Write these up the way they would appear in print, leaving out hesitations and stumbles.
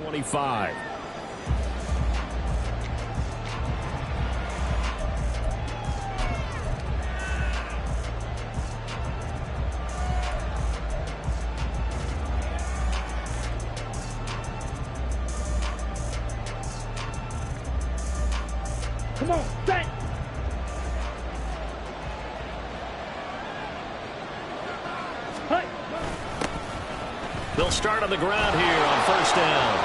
25. Come on, set. Hey. They'll start on the ground here on first down.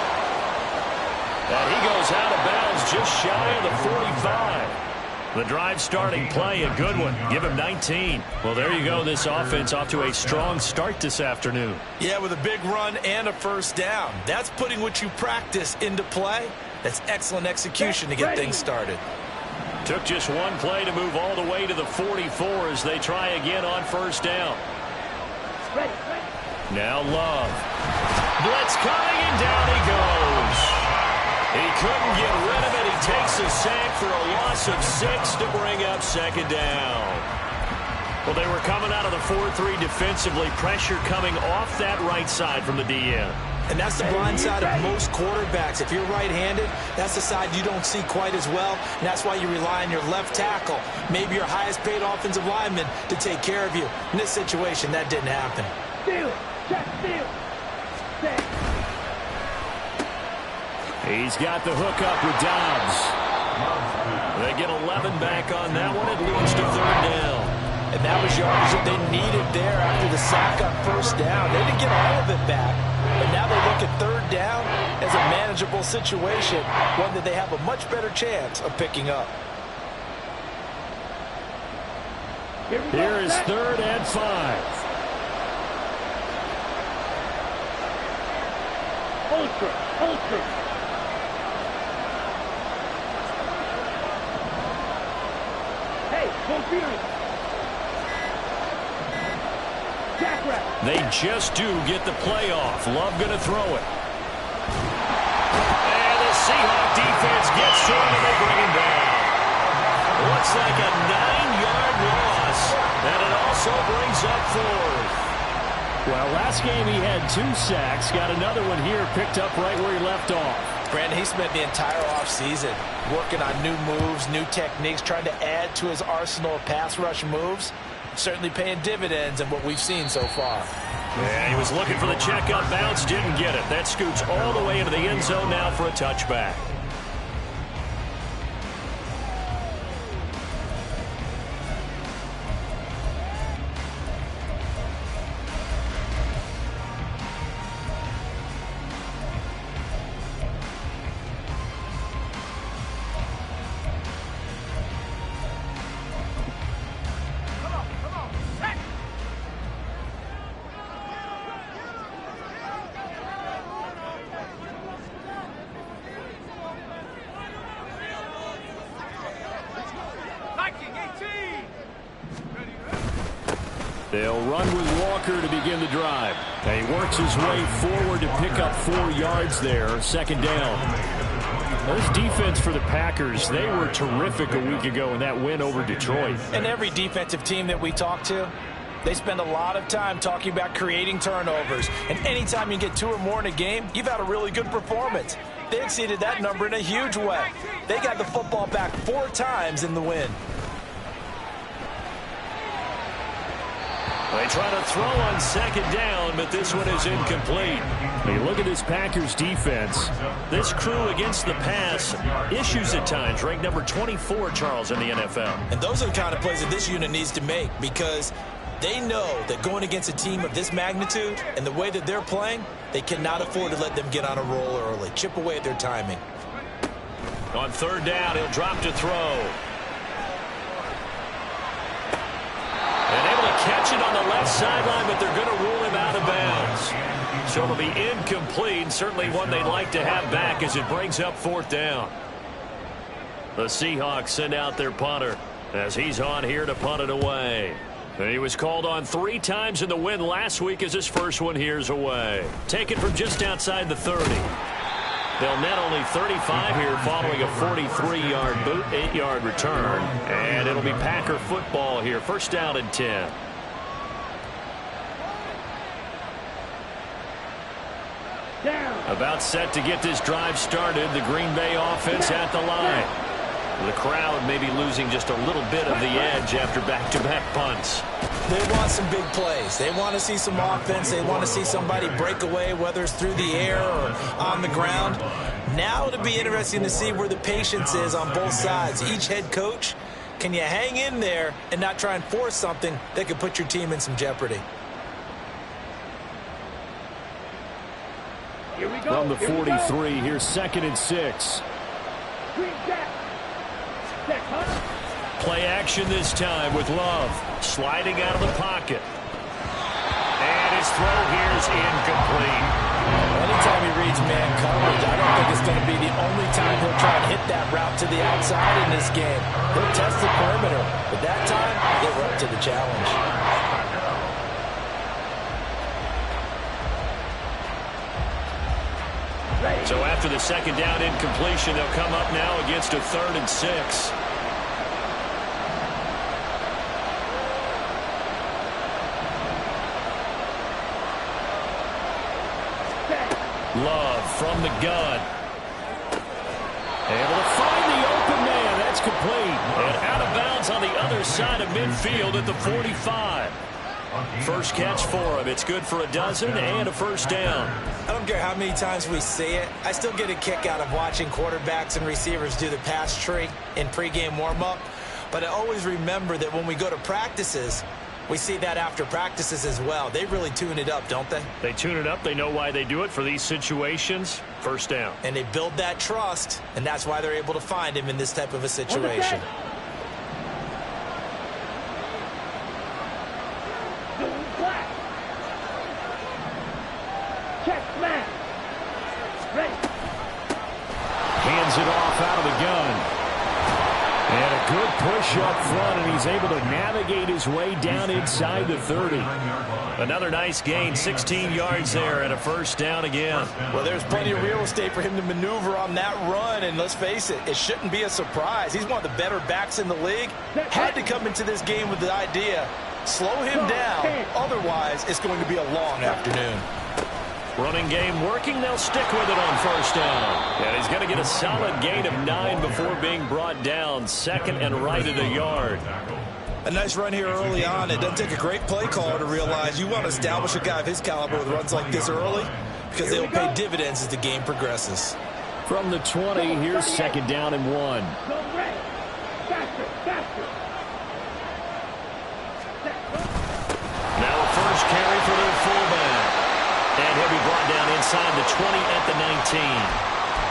And he goes out of bounds just shy of the 45. The drive starting play, a good one. Give him 19. Well, there you go. This offense off to a strong start this afternoon. Yeah, with a big run and a first down. That's putting what you practice into play. That's excellent execution to get things started. Took just one play to move all the way to the 44 as they try again on first down. Now Love. Blitz coming, and down he goes. He couldn't get rid of it. He takes a sack for a loss of 6 to bring up second down. Well, they were coming out of the 4-3 defensively. Pressure coming off that right side from the DN. And that's the blind side of most quarterbacks. If you're right-handed, that's the side you don't see quite as well. And that's why you rely on your left tackle, maybe your highest-paid offensive lineman, to take care of you. In this situation, that didn't happen. Steal. Check, steal. Set. He's got the hook up with Dobbs. They get 11 back on that one. It leads to third down. And that was yardage that they needed there after the sack on first down. They didn't get all of it back. But now they look at third down as a manageable situation, one that they have a much better chance of picking up. Here is third and 5. Ultra, ultra. Hey, computer. Jackrabbit. They just do get the play off. Love going to throw it. And the Seahawks defense gets to him and they bring him down. Looks like a 9-yard loss. And it also brings up fourth. Well, last game he had 2 sacks. Got another one here picked up right where he left off. Brandon, he spent the entire offseason working on new moves, new techniques, trying to add to his arsenal of pass rush moves. Certainly paying dividends in what we've seen so far. Yeah, he was looking for the check up bounce, didn't get it. That scoots all the way into the end zone now for a touchback. They'll run with Walker to begin the drive. And he works his way forward to pick up 4 yards there. Second down. This defense for the Packers, they were terrific a week ago in that win over Detroit. And every defensive team that we talk to, they spend a lot of time talking about creating turnovers. And anytime you get 2 or more in a game, you've had a really good performance. They exceeded that number in a huge way. They got the football back 4 times in the win. They try to throw on second down, but this one is incomplete. Hey, look at this Packers defense. This crew against the pass, issues at times, ranked number 24, Charles, in the NFL. And those are the kind of plays that this unit needs to make, because they know that going against a team of this magnitude and the way that they're playing, they cannot afford to let them get on a roll early. Chip away at their timing. On third down, he'll drop to throw. And able to catch it on the left sideline, but they're going to rule him out of bounds. So it'll be incomplete, certainly one they'd like to have back as it brings up fourth down. The Seahawks send out their punter as he's on here to punt it away. And he was called on 3 times in the win last week as his first one here's away. Taken from just outside the 30. They'll net only 35 here following a 43-yard boot, 8-yard return. And it'll be Packer football here. First down and 10. Down. About set to get this drive started. The Green Bay offense at the line. The crowd may be losing just a little bit of the edge after back-to-back punts. They want some big plays. They want to see some offense. They want to see somebody break away, whether it's through the air or on the ground. Now it'll be interesting to see where the patience is on both sides. Each head coach, can you hang in there and not try and force something that could put your team in some jeopardy? Here we go. From the 43, here's 2nd and 6. Green jack. Jack, huh? Play action this time with Love. Sliding out of the pocket. And his throw here's incomplete. Anytime he reads man coverage, I don't think it's going to be the only time he'll try and hit that route to the outside in this game. He'll test the perimeter, but that time, he'll run to the challenge. So after the 2nd down incompletion, they'll come up now against a 3rd and 6. Love from the gun. Able to find the open man. That's complete. And out of bounds on the other side of midfield at the 45. First catch for him. It's good for a dozen and a first down. I don't care how many times we see it. I still get a kick out of watching quarterbacks and receivers do the pass tree in pregame warm-up. But I always remember that when we go to practices, we see that after practices as well. They really tune it up, don't they? They tune it up. They know why they do it for these situations. First down. And they build that trust, and that's why they're able to find him in this type of a situation. Hands it off out of the gun. And a good push up front, and he's able to navigate his way down inside the 30. Another nice gain, 16 yards there, and a first down again. Well, there's plenty of real estate for him to maneuver on that run, and let's face it, it shouldn't be a surprise. He's one of the better backs in the league. Had to come into this game with the idea, slow him down, otherwise it's going to be a long afternoon. Running game working. They'll stick with it on first down. And he's going to get a solid gain of 9 before being brought down. 2nd and right at a yard. A nice run here early on. It doesn't take a great play caller to realize you want to establish a guy of his caliber with runs like this early because they'll pay dividends as the game progresses. From the 20, here's 2nd down and 1. Now a first carry for their fullback. And he'll be brought down inside the 20 at the 19.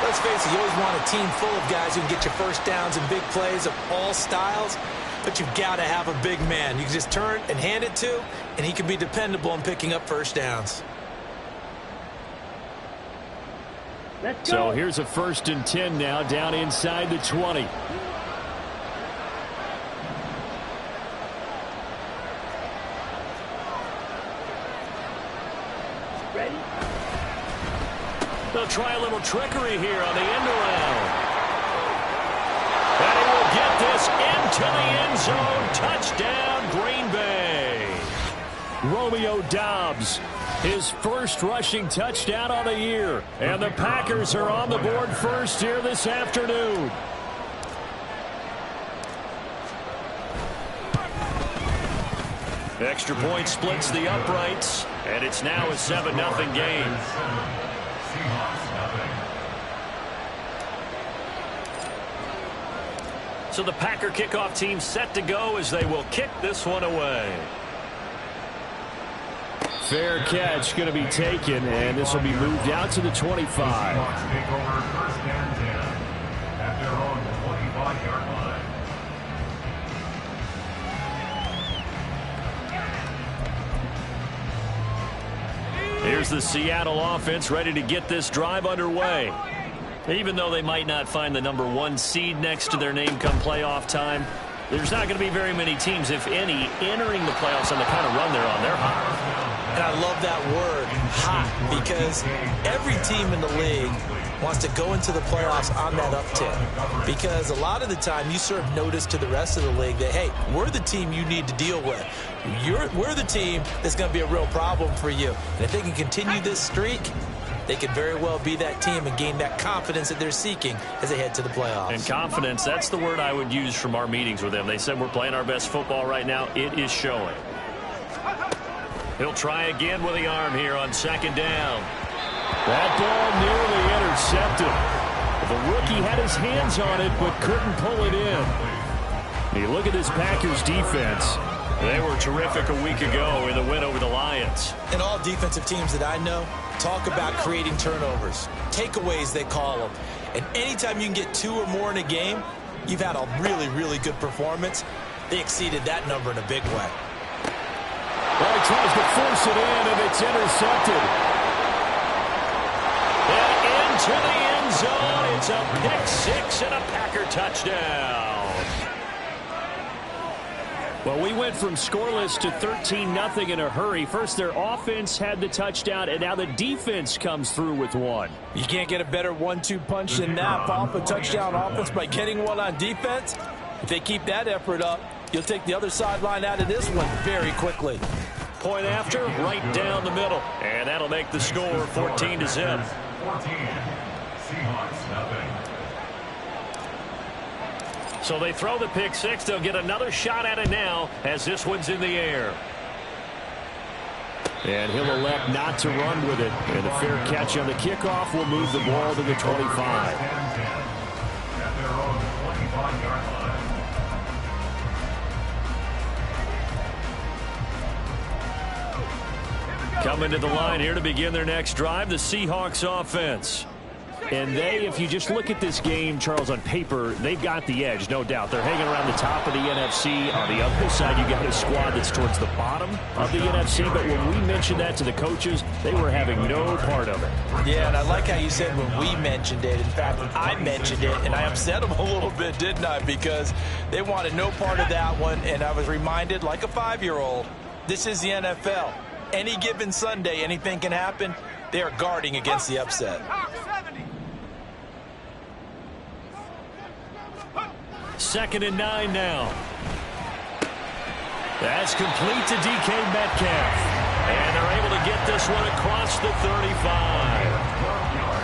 Let's face it, you always want a team full of guys who can get you first downs and big plays of all styles, but you've got to have a big man. You can just turn and hand it to, and he can be dependable in picking up first downs. So here's a 1st and 10 now, down inside the 20. They'll try a little trickery here on the end around. And he will get this into the end zone. Touchdown, Green Bay. Romeo Doubs, his first rushing touchdown on the year. And the Packers are on the board first here this afternoon. Extra point splits the uprights, and it's now a 7-0 game. So the Packer kickoff team set to go as they will kick this one away. Fair catch going to be taken, and this will be moved out to the 25. Here's the Seattle offense ready to get this drive underway. Even though they might not find the #1 seed next to their name come playoff time, there's not going to be very many teams, if any, entering the playoffs on the kind of run they're on. They're hot. And I love that word, hot, because every team in the league wants to go into the playoffs on that uptick. Because a lot of the time you serve notice to the rest of the league that, hey, we're the team you need to deal with. We're the team that's going to be a real problem for you. And if they can continue this streak, they could very well be that team and gain that confidence that they're seeking as they head to the playoffs. And confidence, that's the word I would use from our meetings with them. They said we're playing our best football right now. It is showing. He'll try again with the arm here on second down. That ball nearly intercepted. The rookie had his hands on it but couldn't pull it in. You look at this Packers defense. They were terrific a week ago in the win over the Lions. And all defensive teams that I know talk about creating turnovers. Takeaways, they call them. And anytime you can get 2 or more in a game, you've had a really, really good performance. They exceeded that number in a big way. Well, he tries to force it in, and it's intercepted. And into the end zone. It's a pick six and a Packer touchdown. Well, we went from scoreless to 13-0 in a hurry. First, their offense had the touchdown, and now the defense comes through with one. You can't get a better 1-2 punch than that. Pop a touchdown offense by getting one on defense. If they keep that effort up, you'll take the other sideline out of this one very quickly. Point after, right down the middle. And that'll make the score 14-0. 14, Seahawks, nothing. So they throw the pick six. They'll get another shot at it now as this one's in the air. And he'll elect not to run with it. And a fair catch on the kickoff will move the ball to the 25. Coming to the line here to begin their next drive, the Seahawks offense. And they, if you just look at this game, Charles, on paper, they've got the edge, no doubt. They're hanging around the top of the NFC. On the other side, you got a squad that's towards the bottom of the NFC. But when we mentioned that to the coaches, they were having no part of it. Yeah, and I like how you said when we mentioned it. In fact, I mentioned it, and I upset them a little bit, didn't I? Because they wanted no part of that one, and I was reminded, like a 5-year-old, this is the NFL. Any given Sunday, anything can happen. They are guarding against the upset. Second and 9 now. That's complete to DK Metcalf. And they're able to get this one across the 35.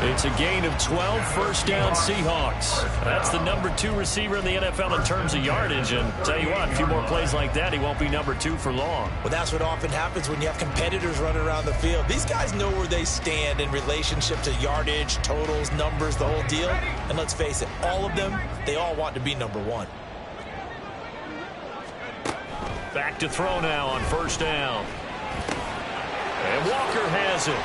It's a gain of 12, first down Seahawks. That's the number 2 receiver in the NFL in terms of yardage. And tell you what, a few more plays like that, he won't be number 2 for long. Well, that's what often happens when you have competitors running around the field. These guys know where they stand in relationship to yardage, totals, numbers, the whole deal. And let's face it, all of them, they all want to be number 1. Back to throw now on first down. And Walker has it.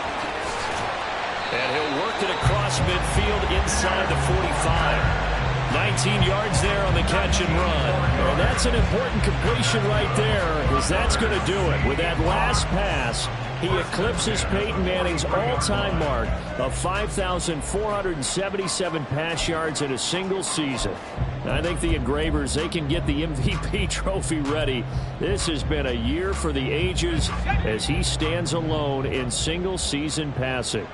And he'll work it across midfield inside the 45. 19 yards there on the catch and run. And that's an important completion right there, because that's going to do it. With that last pass, he eclipses Peyton Manning's all-time mark of 5,477 pass yards in a single season. I think the Engravers, they can get the MVP trophy ready. This has been a year for the ages as he stands alone in single-season passing.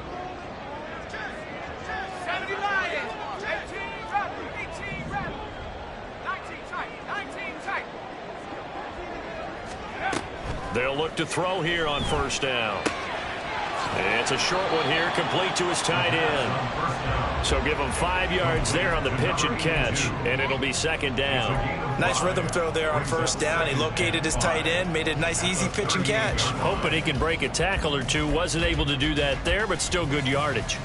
They'll look to throw here on first down. It's a short one here, complete to his tight end. So give him 5 yards there on the pitch and catch, and it'll be second down. Nice rhythm throw there on first down. He located his tight end, made it a nice, easy pitch and catch. Hoping he can break a tackle or two. Wasn't able to do that there, but still good yardage.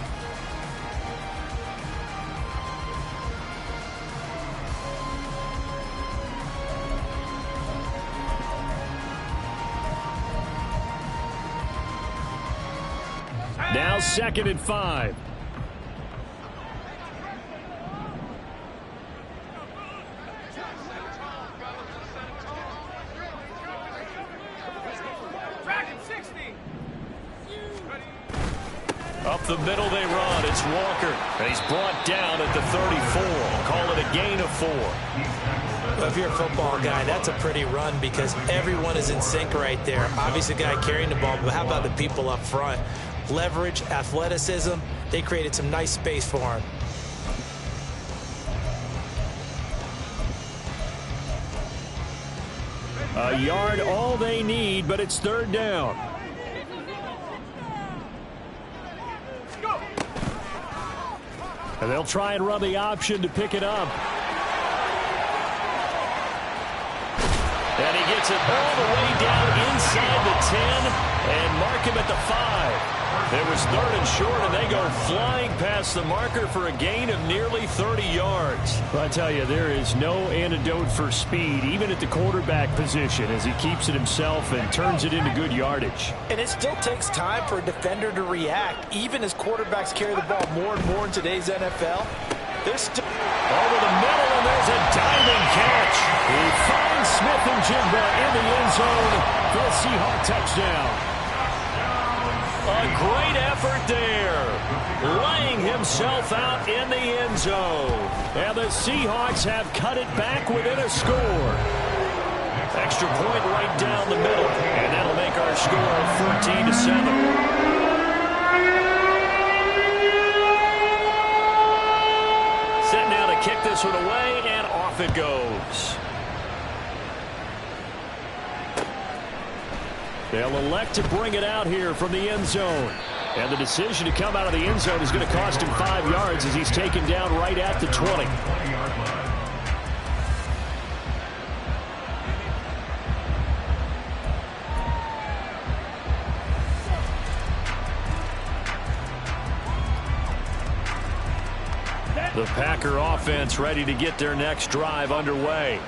Now second and 5. Up the middle they run. It's Walker. And he's brought down at the 34. Call it a gain of 4. Well, if you're a football guy, that's a pretty run because everyone is in sync right there. Obviously, the guy carrying the ball, but how about the people up front? Leverage, athleticism, they created some nice space for him. A yard all they need, but it's third down. And they'll try and run the option to pick it up. And he gets it all the way down inside the 10 and mark him at the 5. It was 3rd and short, and they go flying past the marker for a gain of nearly 30 yards. I tell you, there is no antidote for speed, even at the quarterback position, as he keeps it himself and turns it into good yardage. And it still takes time for a defender to react, even as quarterbacks carry the ball more and more in today's NFL. They're still over the middle, and there's a diving catch. He finds Smith-Njigba in the end zone for a Seahawk touchdown. A great effort there, laying himself out in the end zone. And the Seahawks have cut it back within a score. Extra point right down the middle, and that'll make our score 14-7. Set now to kick this one away, and off it goes. They'll elect to bring it out here from the end zone. And the decision to come out of the end zone is going to cost him 5 yards as he's taken down right at the 20. The Packer offense ready to get their next drive underway.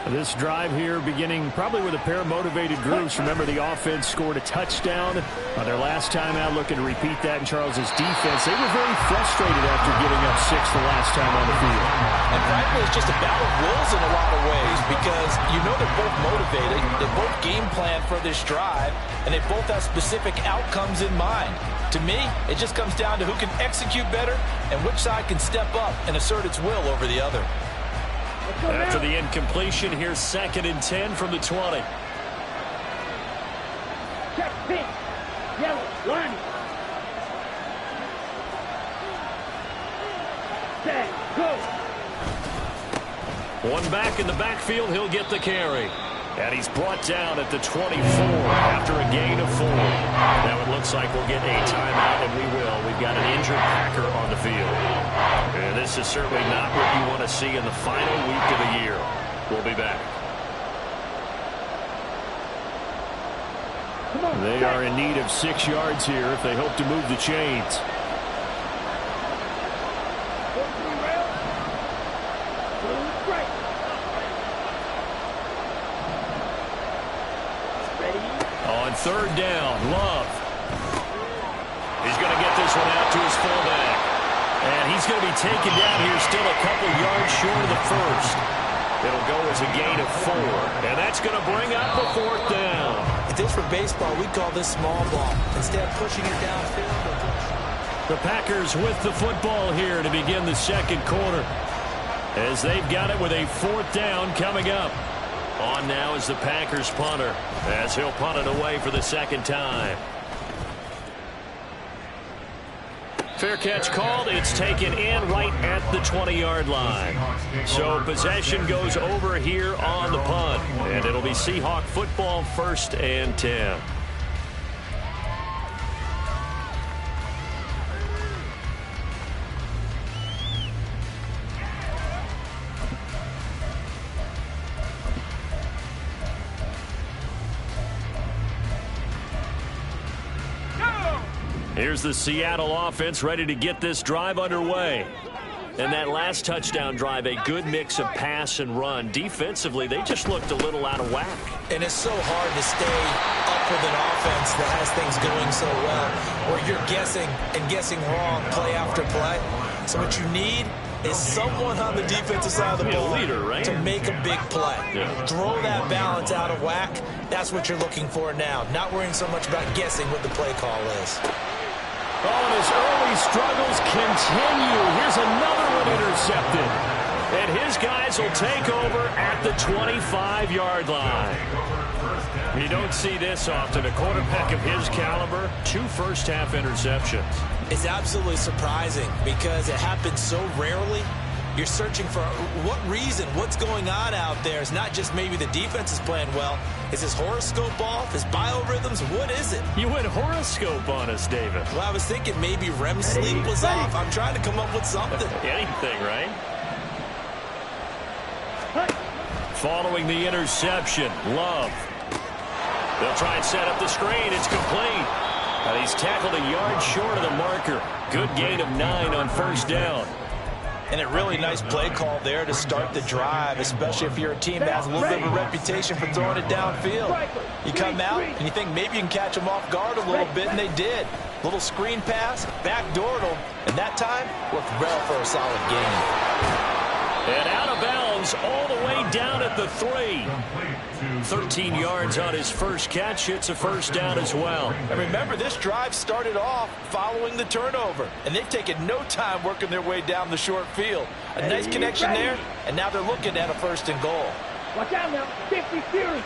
This drive here beginning probably with a pair of motivated groups. Remember, the offense scored a touchdown on their last time out, looking to repeat that in Charles's defense. They were very frustrated after giving up 6 the last time on the field. And frankly, it's just a battle of wills in a lot of ways, because you know they're both motivated, they both game plan for this drive, and they both have specific outcomes in mind. To me, it just comes down to who can execute better and which side can step up and assert its will over the other. After the incompletion, here's 2nd and 10 from the 20. Check pink. Yellow. Line. Set. Go. One back in the backfield. He'll get the carry. And he's brought down at the 24 after a gain of 4. Now it looks like we'll get a timeout, and we will. We've got an injured Packer on the field. And this is certainly not what you want to see in the final week of the year. We'll be back. They are in need of 6 yards here if they hope to move the chains. On 3rd down, Love. He's going to get this one out to his fullback. And he's going to be taken down here still a couple yards short of the first. It'll go as a gain of 4. And that's going to bring up a 4th down. If this were baseball, we'd call this small ball. Instead of pushing it downfield. The Packers with the football here to begin the 2nd quarter, as they've got it with a 4th down coming up. On now is the Packers punter, as he'll punt it away for the 2nd time. Fair catch called. It's taken in right at the 20-yard line. So possession goes over here on the punt, and it'll be Seahawk football, 1st and 10. Here's the Seattle offense ready to get this drive underway. And that last touchdown drive, a good mix of pass and run. Defensively, they just looked a little out of whack. And it's so hard to stay up with an offense that has things going so well, where you're guessing and guessing wrong play after play. So what you need is someone on the defensive side of the ball to make a big play. Throw that balance out of whack. That's what you're looking for now. Not worrying so much about guessing what the play call is. Oh, and his early struggles continue. Here's another one intercepted. And his guys will take over at the 25-yard line. You don't see this often. A quarterback of his caliber, 2 first-half interceptions. It's absolutely surprising because it happens so rarely. You're searching for what reason, what's going on out there. It's not just maybe the defense is playing well. Is his horoscope off? His biorhythms? What is it? You went horoscope on us, David. Well, I was thinking maybe REM sleep was off. I'm trying to come up with something. Anything, right? Following the interception, Love. They'll try and set up the screen. It's complete. And he's tackled a yard short of the marker. Good gain of 9 on first down. And a really nice play call there to start the drive, especially if you're a team that has a little bit of a reputation for throwing it downfield. You come out and you think maybe you can catch them off guard a little bit, and they did. Little screen pass, backdoored them, and that time worked well for a solid gain. And out of bounds all the way down at the 3. 13 yards on his first catch. It's a first down as well. And remember, this drive started off following the turnover, and they've taken no time working their way down the short field. A nice connection there, and now they're looking at a 1st and goal. Watch out now. 50 Fury.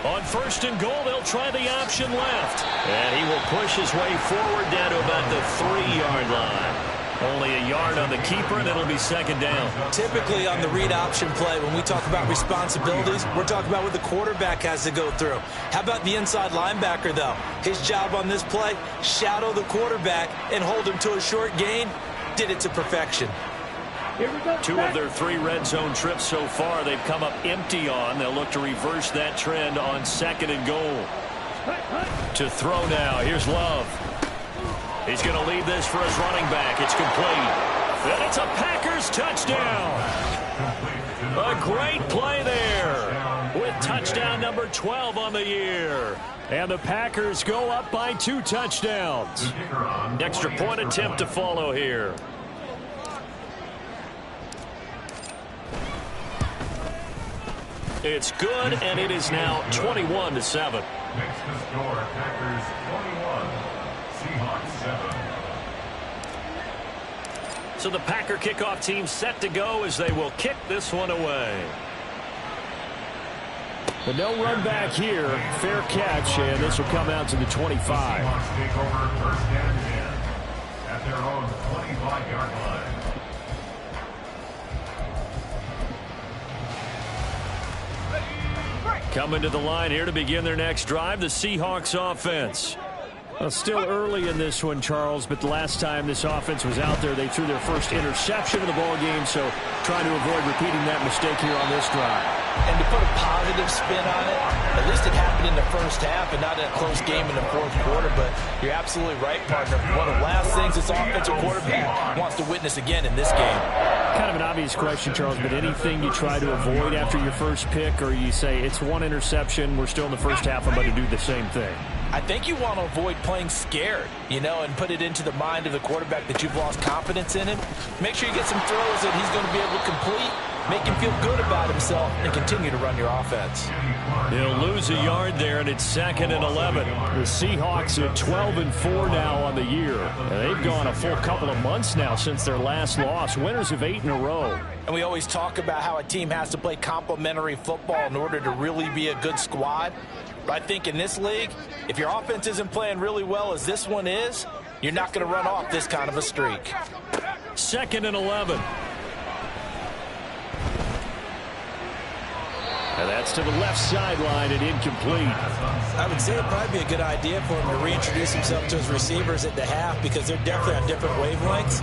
On 1st and goal, they'll try the option left. And he will push his way forward down to about the 3-yard line. Only a yard on the keeper, and it'll be 2nd down. Typically on the read option play, when we talk about responsibilities, we're talking about what the quarterback has to go through. How about the inside linebacker, though? His job on this play, shadow the quarterback and hold him to a short gain. Did it to perfection. Here we go. 2 of their 3 red zone trips so far they've come up empty on. They'll look to reverse that trend on 2nd and goal. To throw now. Here's Love. He's going to lead this for his running back. It's complete. And it's a Packers touchdown. A great play there with touchdown number 12 on the year. And the Packers go up by 2 touchdowns. Extra point attempt to follow here. It's good, and it is now 21-7. Next to score, Packers 21, Seahawks 7. So the Packer kickoff team set to go as they will kick this one away. But no run back here. Fair catch, and this will come out to the 25. Seahawks take over 1st and 10 at their own 25-yard line. Coming to the line here to begin their next drive, the Seahawks offense. Well, still early in this one, Charles, but the last time this offense was out there, they threw their first interception of the ball game, so trying to avoid repeating that mistake here on this drive. And to put a positive spin on it, at least it happened in the first half and not in a close game in the 4th quarter, but you're absolutely right, partner. One of the last things this offensive quarterback wants to witness again in this game. Kind of an obvious question, Charles, but anything you try to avoid after your first pick, or you say it's 1 interception, we're still in the first half, I'm going to do the same thing? I think you want to avoid playing scared, you know, and put it into the mind of the quarterback that you've lost confidence in him. Make sure you get some throws that he's going to be able to complete, make him feel good about himself, and continue to run your offense. He'll lose a yard there, and it's 2nd and 11. The Seahawks are 12-4 now on the year. And they've gone a full couple of months now since their last loss. Winners of 8 in a row. And we always talk about how a team has to play complementary football in order to really be a good squad. But I think in this league, if your offense isn't playing really well as this one is, you're not going to run off this kind of a streak. 2nd and 11. And that's to the left sideline and incomplete. I would say it'd probably be a good idea for him to reintroduce himself to his receivers at the half because they're definitely on different wavelengths.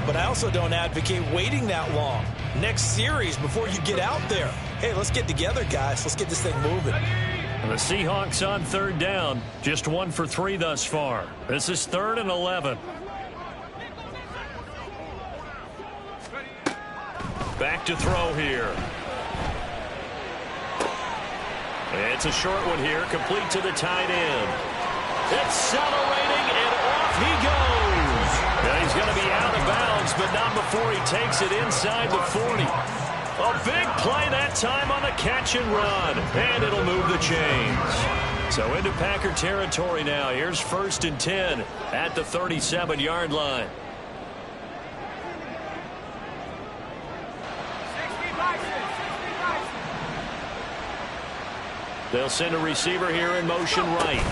But I also don't advocate waiting that long. Next series before you get out there. Hey, let's get together, guys. Let's get this thing moving. And the Seahawks on 3rd down. Just 1 for 3 thus far. This is 3rd and 11. Back to throw here. It's a short one here, complete to the tight end. Accelerating, and off he goes. Now he's going to be out of bounds, but not before he takes it inside the 40. A big play that time on the catch and run, and it'll move the chains. So into Packer territory now. Here's 1st and 10 at the 37-yard line. They'll send a receiver here in motion right.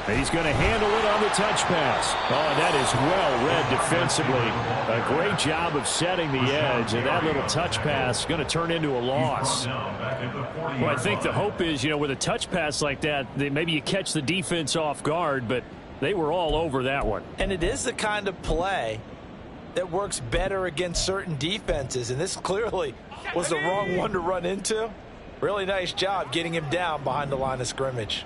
He's going to handle it on the touch pass. Oh, that is well read defensively. A great job of setting the edge, and that little touch pass is going to turn into a loss. Well, I think the hope is, with a touch pass like that, maybe you catch the defense off guard, but they were all over that one. And it is the kind of play that works better against certain defenses, and this clearly was the wrong one to run into. Really nice job getting him down behind the line of scrimmage.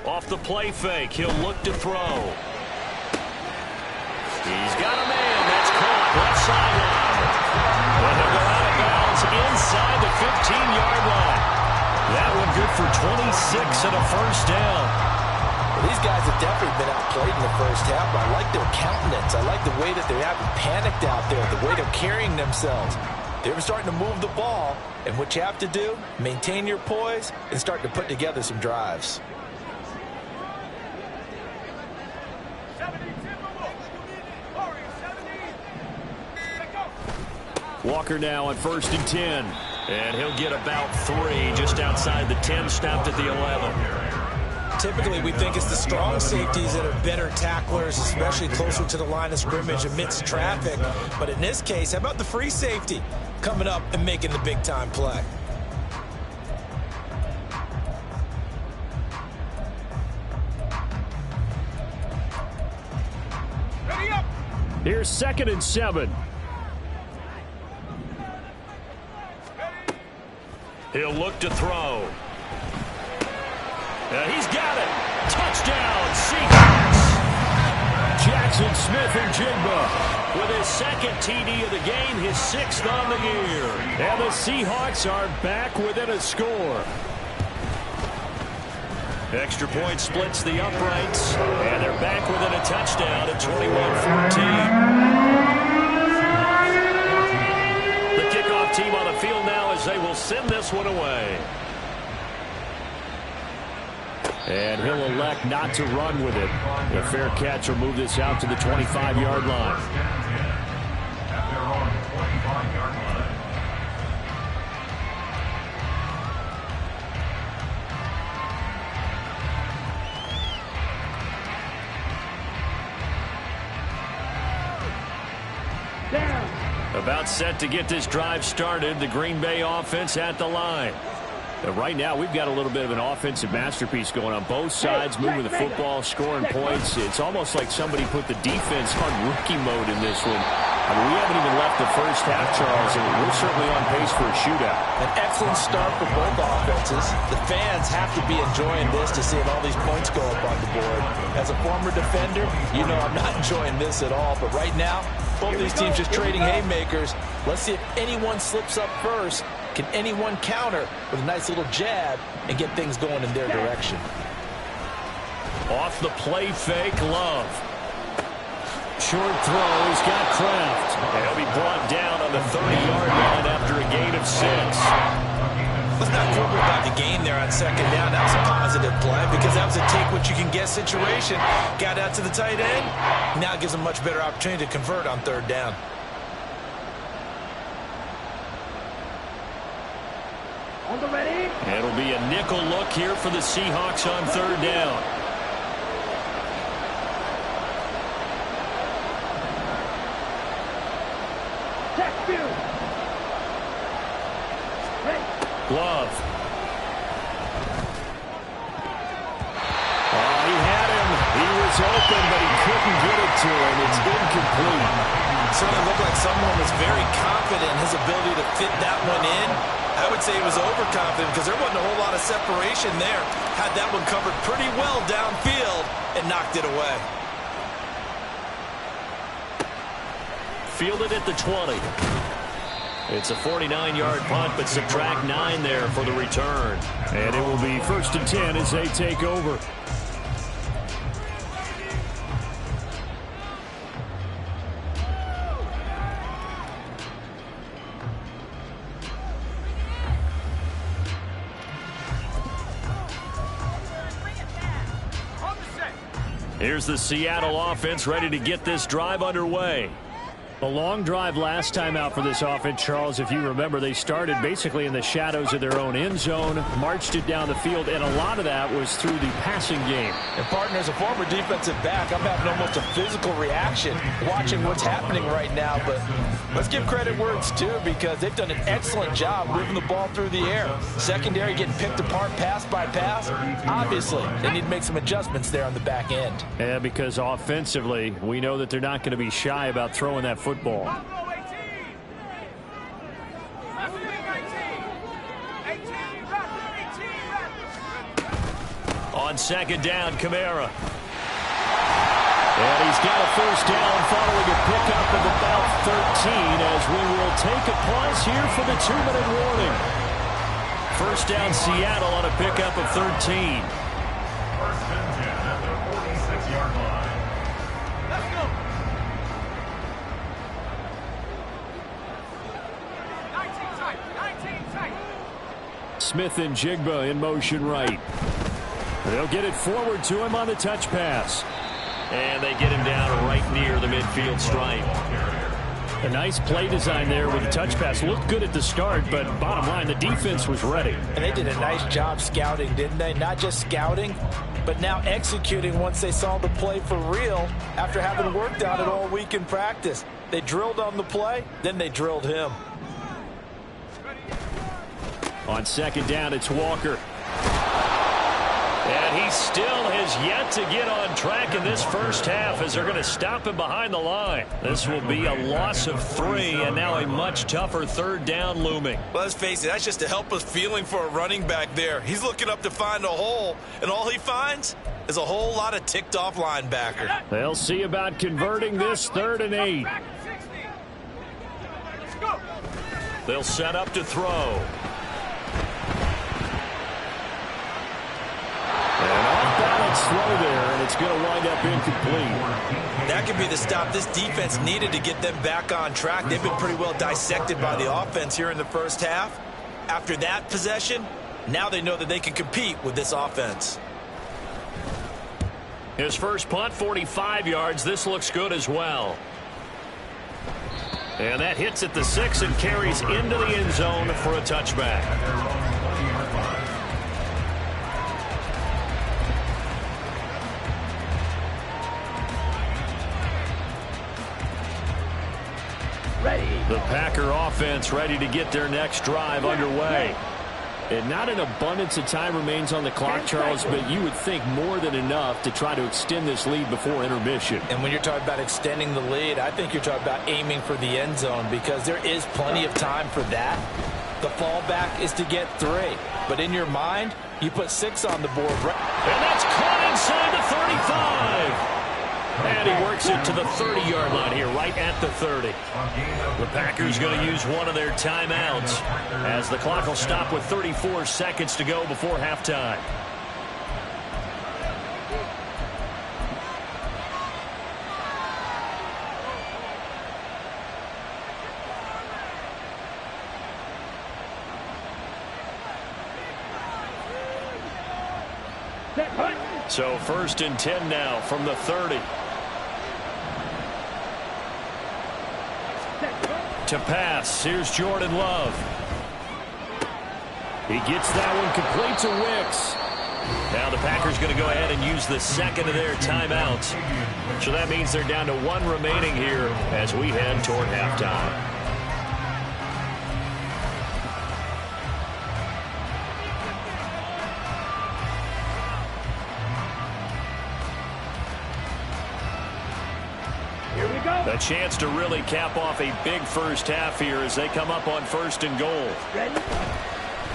Off the play fake, he'll look to throw. He's got a man. That's caught. Left sideline. And he'll go out of bounds inside the 15-yard line. That one good for 26 and a first down. Well, these guys have definitely been outplayed in the first half, but I like their countenance. I like the way that they haven't panicked out there, the way they're carrying themselves. They were starting to move the ball, and what you have to do, maintain your poise and start to put together some drives. Walker now on 1st and 10. And he'll get about 3 just outside the 10, stopped at the 11. Typically, we think it's the strong safeties that are better tacklers, especially closer to the line of scrimmage amidst traffic. But in this case, how about the free safety coming up and making the big-time play? Here's 2nd and 7. He'll look to throw. He's got it. Touchdown, Seahawks. Jackson Smith-Njigba with his 2nd TD of the game, his 6th on the year. And the Seahawks are back within a score. Extra point splits the uprights, and they're back within a touchdown at 21-14. The kickoff team on the field now as they will send this one away. And he'll elect not to run with it. A fair catch will move this out to the 25-yard line. At their own 25-yard line. About set to get this drive started. The Green Bay offense at the line. Right now, we've got a little bit of an offensive masterpiece going on. Both sides moving the football, scoring points. It's almost like somebody put the defense on rookie mode in this one. I mean, we haven't even left the first half, Charles, and we're certainly on pace for a shootout. An excellent start for both offenses. The fans have to be enjoying this to see all these points go up on the board. As a former defender, you know I'm not enjoying this at all. But right now, both these teams just trading haymakers. Let's see if anyone slips up first. Can anyone counter with a nice little jab and get things going in their direction? Off the play fake, Love. Short throw, he's got Kraft. And he'll be brought down on the 30-yard line after a gain of 6. Let's not quibble about the gain there on 2nd down. That was a positive play because that was a take-what-you-can-get situation. Got out to the tight end. Now it gives them a much better opportunity to convert on 3rd down. On the ready. It'll be a nickel look here for the Seahawks on 3rd down. Love. Oh, he had him. He was open, but he couldn't get it to him. It's incomplete. Certainly looked like someone was very confident in his ability to fit that one in. I would say he was overconfident because there wasn't a whole lot of separation there. Had that one covered pretty well downfield and knocked it away. Fielded at the 20. It's a 49-yard punt, but subtract 9 there for the return. And it will be 1st and 10 as they take over. Here's the Seattle offense ready to get this drive underway. A long drive last time out for this offense, Charles. If you remember, they started basically in the shadows of their own end zone, marched it down the field, and a lot of that was through the passing game. And, partner, as a former defensive back, I'm having almost a physical reaction watching what's happening right now. But let's give credit where it's due, because they've done an excellent job moving the ball through the air. Secondary getting picked apart pass by pass. Obviously, they need to make some adjustments there on the back end. Yeah, because offensively, we know that they're not going to be shy about throwing that football. On second down, Kamara. And he's got a first down following a pickup of about 13 as we will take a pause here for the 2-minute warning. First down, Seattle on a pickup of 13. First and 10 at the 46-yard line. Let's go. 19 tight. Smith and Jigba in motion right. They'll get it forward to him on the touch pass. And they get him down right near the midfield stripe. A nice play design there with the touch pass. Looked good at the start, but bottom line, the defense was ready. And they did a nice job scouting, didn't they? Not just scouting, but now executing once they saw the play for real after having worked on it all week in practice. They drilled on the play, then they drilled him. On second down, it's Walker. And he still has yet to get on track in this first half as they're going to stop him behind the line. This will be a loss of 3 and now a much tougher third down looming. Well, let's face it, that's just a helpless feeling for a running back there. He's looking up to find a hole, and all he finds is a whole lot of ticked-off linebacker. They'll see about converting this 3rd and 8. They'll set up to throw. And off-balance throw there, and it's going to wind up incomplete. That could be the stop this defense needed to get them back on track. They've been pretty well dissected by the offense here in the first half. After that possession, now they know that they can compete with this offense. His first punt, 45 yards. This looks good as well. And that hits at the 6 and carries into the end zone for a touchback. The Packer offense ready to get their next drive underway. And not an abundance of time remains on the clock, Charles, but you would think more than enough to try to extend this lead before intermission. And when you're talking about extending the lead, I think you're talking about aiming for the end zone, because there is plenty of time for that. The fallback is to get 3. But in your mind, you put 6 on the board. And that's caught inside the 35. And he works it to the 30-yard line here, right at the 30. The Packers going to use one of their timeouts as the clock will stop with 34 seconds to go before halftime. So 1st and 10 now from the 30. To pass, here's Jordan Love. He gets that one complete to Wicks. Now the Packers going to go ahead and use the second of their timeouts. So that means they're down to 1 remaining here as we head toward halftime. A chance to really cap off a big first half here as they come up on 1st and goal.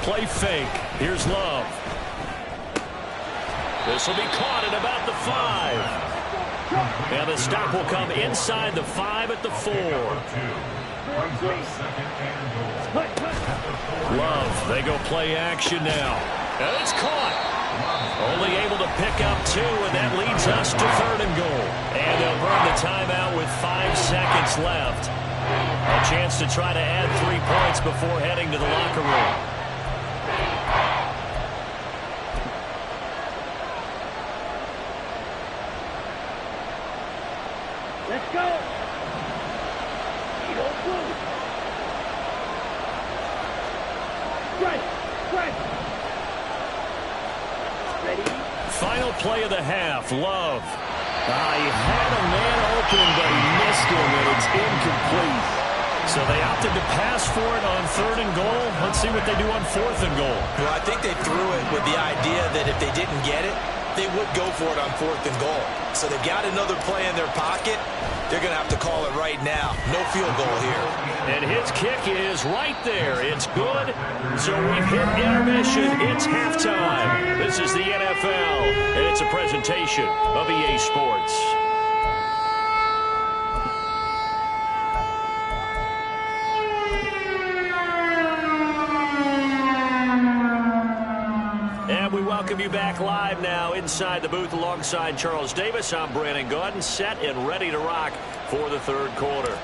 Play fake. Here's Love. This will be caught at about the 5. And the stop will come inside the 5 at the 4. Love, they go play action now. And it's caught. Only able to pick up 2, and that leads us to 3rd and goal. And they'll burn the timeout with 5 seconds left. A chance to try to add 3 points before heading to the locker room. Let's go. Ready? Final play of the half, Love. He had a man open, but he missed him, and it's incomplete. So they opted to pass for it on 3rd and goal. Let's see what they do on 4th and goal. Well, I think they threw it with the idea that if they didn't get it, they would go for it on 4th and goal. So they've got another play in their pocket. They're going to have to call it right now. No field goal here. And his kick is right there. It's good. So we've hit intermission. It's halftime. This is the NFL, and it's a presentation of EA Sports. And we welcome you back live now inside the booth alongside Charles Davis. I'm Brandon Gaudin, set and ready to rock for the 3rd quarter.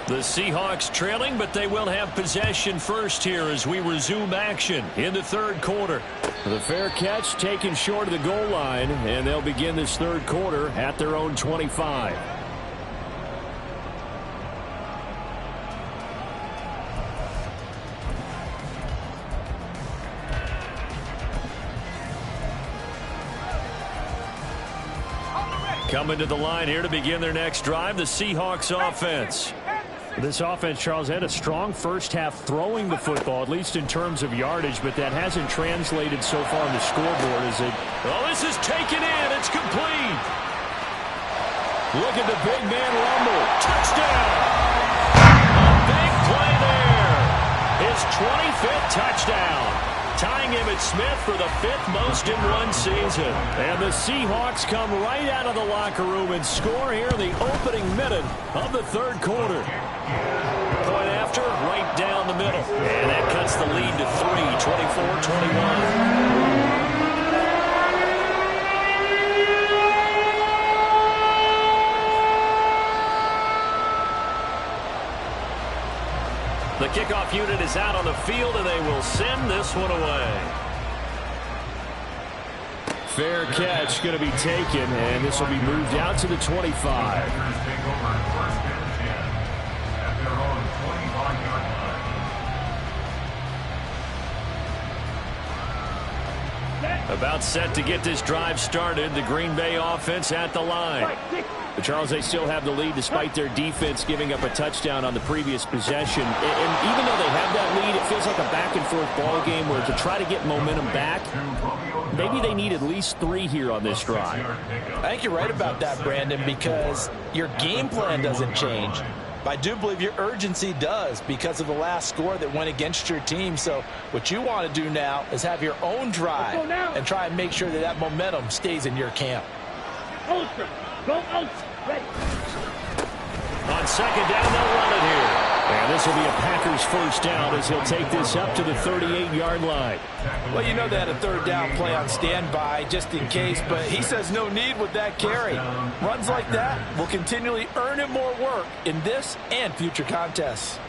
The Seahawks trailing, but they will have possession first here as we resume action in the 3rd quarter. The fair catch taken short of the goal line, and they'll begin this 3rd quarter at their own 25. Coming to the line here to begin their next drive, the Seahawks offense. This offense, Charles, had a strong first half throwing the football, at least in terms of yardage, but that hasn't translated so far on the scoreboard as it... Oh, this is taken in. It's complete. Look at the big man rumble. Touchdown. A big play there. His 25th touchdown. Tying Emmitt Smith for the 5th most in one season. And the Seahawks come right out of the locker room and score here in the opening minute of the 3rd quarter. Point after, right down the middle. And that cuts the lead to 3, 24-21. The kickoff unit is out on the field, and they will send this one away. Fair catch going to be taken, and this will be moved out to the 25. About set to get this drive started. The Green Bay offense at the line. But Charles, they still have the lead despite their defense giving up a touchdown on the previous possession. And even though they have that lead, it feels like a back-and-forth ball game where to try to get momentum back, maybe they need at least 3 here on this drive. I think you're right about that, Brandon, because your game plan doesn't change. But I do believe your urgency does because of the last score that went against your team. So what you want to do now is have your own drive and try and make sure that that momentum stays in your camp. Ultra. Go Ultra. Ready. On 2nd down, they'll run it here. And this will be a Packers first down as he'll take this up to the 38-yard line. Well, you know they had a 3rd down play on standby just in case, but he says no need with that carry. Runs like that will continually earn him more work in this and future contests.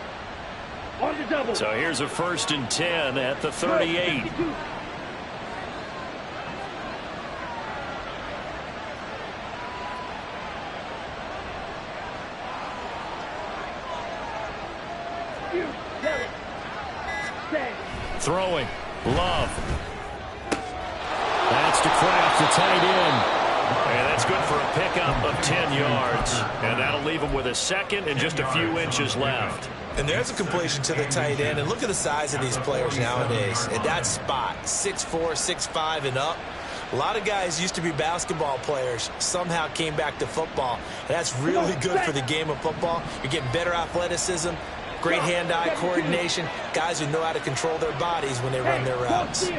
On the double. So here's a 1st and 10 at the 38. Throwing. Love. That's to Kraft, the tight end. And that's good for a pickup of 10 yards. And that'll leave him with a 2nd and just a few inches left. And there's a completion to the tight end. And look at the size of these players nowadays. At that spot, 6'4", 6'5", and up. A lot of guys used to be basketball players, somehow came back to football. And that's really good for the game of football. You're getting better athleticism, great hand-eye coordination, guys who know how to control their bodies when they run their routes. On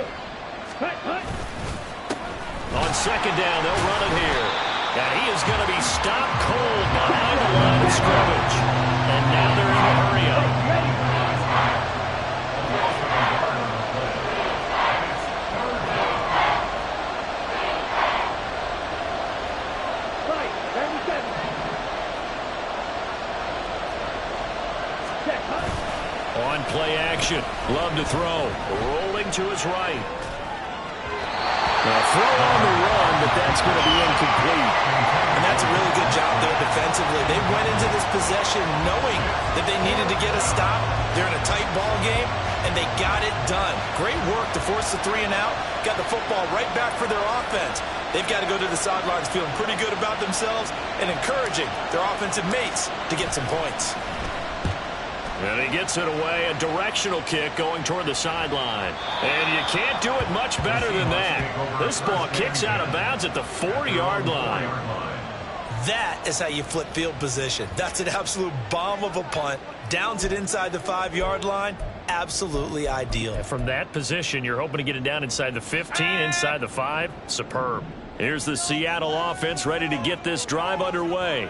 2nd down, they'll run it here. And he is going to be stopped cold behind the line of scrimmage. And now they're in a hurry-up. On play action, Love to throw, rolling to his right. Now throw on the run, but that's going to be incomplete. And that's a really good job there defensively. They went into this possession knowing that they needed to get a stop, They're in a tight ball game, and they got it done. Great work to force the 3 and out. Got the football right back for their offense. They've got to go to the sidelines feeling pretty good about themselves and encouraging their offensive mates to get some points. And he gets it away, a directional kick going toward the sideline. And you can't do it much better than that. This ball kicks out of bounds at the 4-yard line. That is how you flip field position. That's an absolute bomb of a punt. Downs it inside the 5-yard line. Absolutely ideal. And from that position, you're hoping to get it down inside the 15, inside the 5. Superb. Here's the Seattle offense ready to get this drive underway.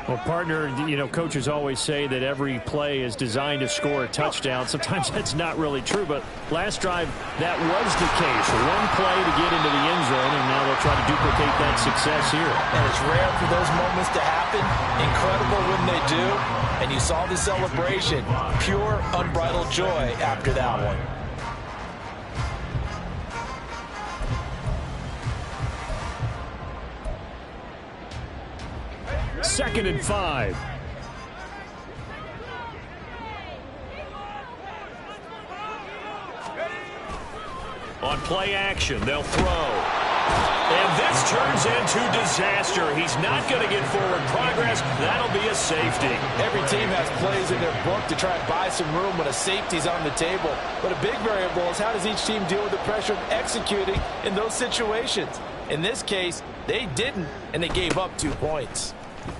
Well, partner, you know, coaches always say that every play is designed to score a touchdown. Sometimes that's not really true, but last drive, that was the case. One play to get into the end zone, and now they'll try to duplicate that success here. And it's rare for those moments to happen. Incredible when they do. And you saw the celebration. Pure, unbridled joy after that one. Second and 5. On play action, they'll throw. And this turns into disaster. He's not going to get forward progress. That'll be a safety. Every team has plays in their book to try and buy some room when a safety's on the table. But a big variable is how does each team deal with the pressure of executing in those situations. In this case, they didn't, and they gave up 2 points.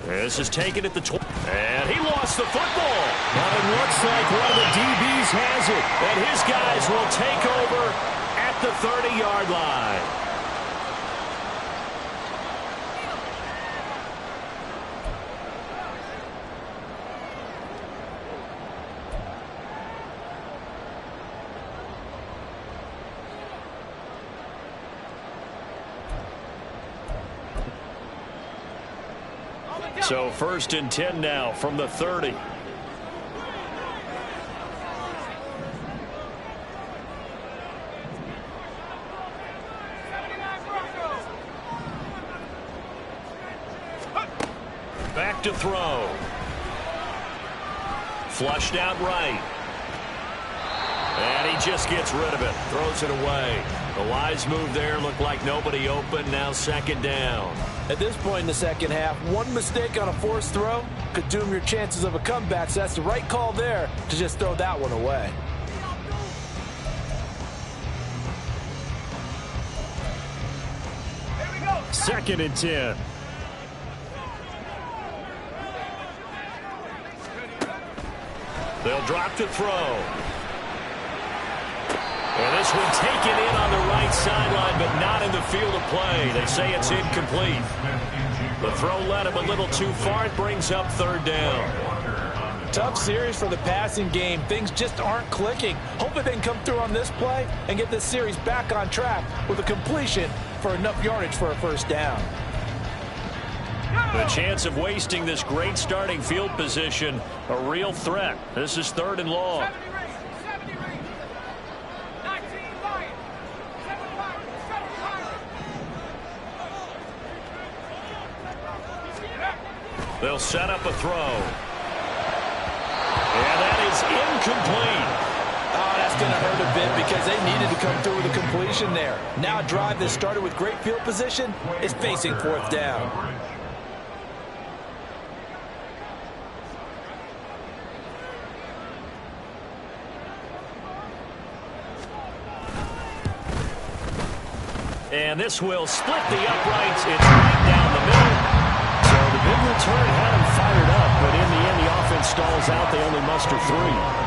This is taken at the 20. And he lost the football. But it looks like one of the DBs has it. And his guys will take over at the 30-yard line. So 1st and 10 now from the 30. Back to throw. Flushed out right. And he just gets rid of it. Throws it away. The wise move there. Looked like nobody open. Now 2nd down. At this point in the second half, one mistake on a forced throw could doom your chances of a comeback. So that's the right call there to just throw that one away. Second and 10. They'll drop to throw. And this one taken in on the right sideline, but not in the field of play. They say it's incomplete. The throw led him a little too far. It brings up 3rd down. Tough series for the passing game. Things just aren't clicking. Hopefully they can come through on this play and get this series back on track with a completion for enough yardage for a 1st down. The chance of wasting this great starting field position, a real threat. This is 3rd and long. They'll set up a throw. And that is incomplete. Oh, that's going to hurt a bit because they needed to come through with a completion there. Now a drive that started with great field position is facing 4th down. And this will split the uprights. It's right down the middle. So the big return had them fired up, but in the end, the offense stalls out. They only muster 3.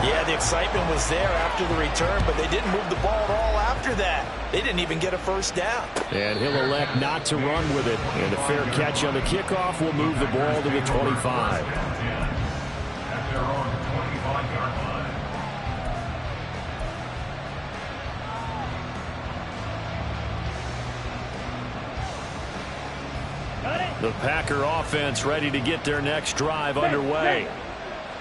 Yeah, the excitement was there after the return, but they didn't move the ball at all after that. They didn't even get a 1st down. And he'll elect not to run with it. And a fair catch on the kickoff will move the ball to the 25. At their own 25-yard line. The Packer offense ready to get their next drive underway.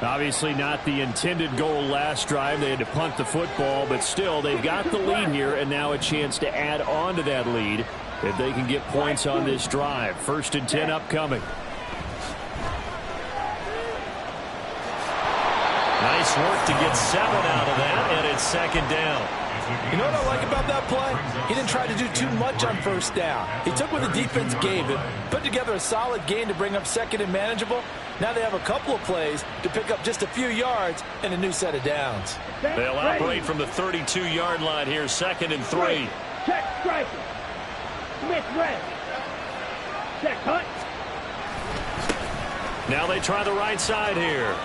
Obviously not the intended goal last drive. They had to punt the football, but still they've got the lead here and now a chance to add on to that lead if they can get points on this drive. 1st and 10 upcoming. Nice work to get 7 out of that, and it's second down. You know what I like about that play? He didn't try to do too much on first down. He took what the defense gave him, put together a solid game to bring up second and manageable. Now they have a couple of plays to pick up just a few yards and a new set of downs. They'll operate from the 32-yard line here, second and 3. Check striker. Smith red. Check hunt. Now they try the right side here.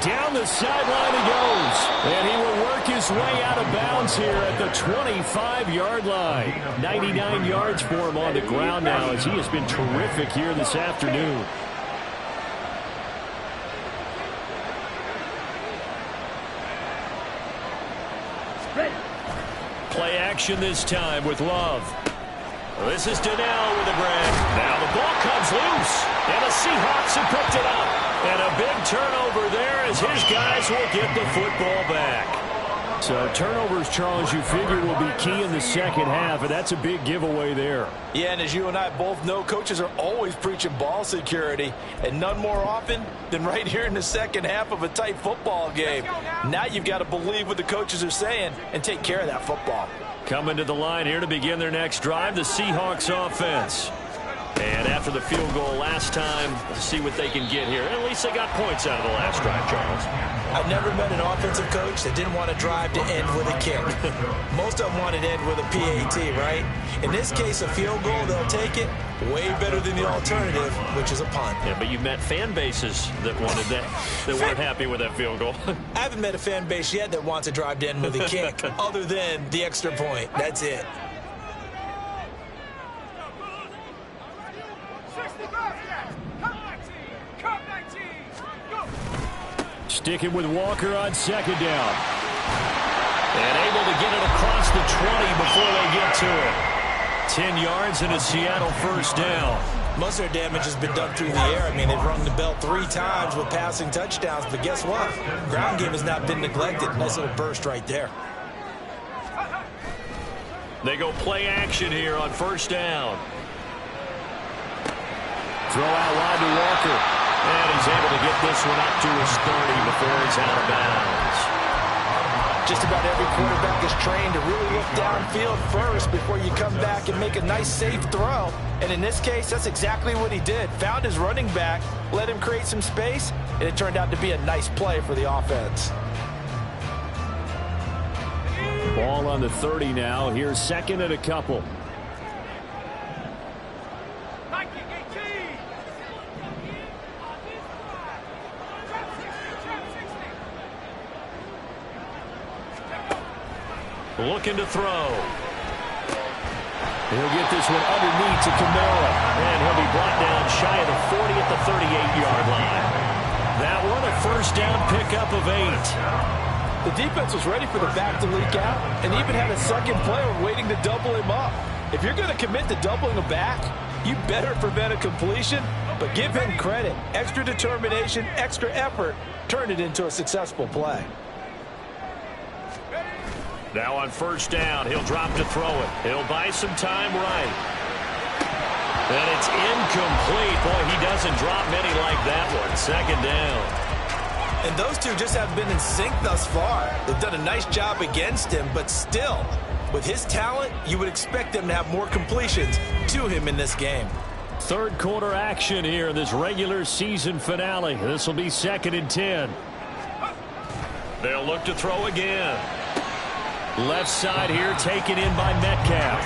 Down the sideline he goes. And he will work his way out of bounds here at the 25-yard line. 99 yards for him on the ground now as he has been terrific here this afternoon. Ready. Play action this time with Love. This is Donnell with a grab. Now the ball comes loose. And the Seahawks have picked it up. And a big turnover there as his guys will get the football back. So turnovers, Charles, you figure will be key in the second half, and that's a big giveaway there. Yeah, and as you and I both know, coaches are always preaching ball security, and none more often than right here in the second half of a tight football game. Now you've got to believe what the coaches are saying and take care of that football. Coming to the line here to begin their next drive, the Seahawks offense. And after the field goal last time, to see what they can get here. At least they got points out of the last drive, Charles. I've never met an offensive coach that didn't want to drive to end with a kick. Most of them wanted to end with a PAT, right? In this case, a field goal, they'll take it. Way better than the alternative, which is a punt. Yeah, but you've met fan bases that wanted that, that weren't happy with that field goal. I haven't met a fan base yet that wants to drive to end with a kick, other than the extra point. That's it. Sticking with Walker on second down. And able to get it across the 20 before they get to it. 10 yards and a Seattle first down. Most of their damage has been done through the air. I mean, they've rung the bell 3 times with passing touchdowns, but guess what? Ground game has not been neglected. Nice little burst right there. They go play action here on first down. Throw out wide to Walker. And he's able to get this one up to his 30 before he's out of bounds. Just about every quarterback is trained to really look downfield first before you come back and make a nice, safe throw. And in this case, that's exactly what he did. Found his running back, let him create some space, and it turned out to be a nice play for the offense. Ball on the 30 now. Here's second and a couple. Looking to throw. He'll get this one underneath to Kamara. And he'll be brought down shy of the 40 at the 38-yard line. That one a first down pickup of 8. The defense was ready for the back to leak out and even had a second player waiting to double him up. If you're going to commit to doubling a back, you better prevent a completion, but give him credit. Extra determination, extra effort, turn it into a successful play. Now on first down, he'll drop to throw it. He'll buy some time right. And it's incomplete. Boy, he doesn't drop many like that one. Second down. And those two just haven't been in sync thus far. They've done a nice job against him, but still, with his talent, you would expect them to have more completions to him in this game. Third quarter action here in this regular season finale. This will be second and 10. They'll look to throw again. Left side here taken in by Metcalf.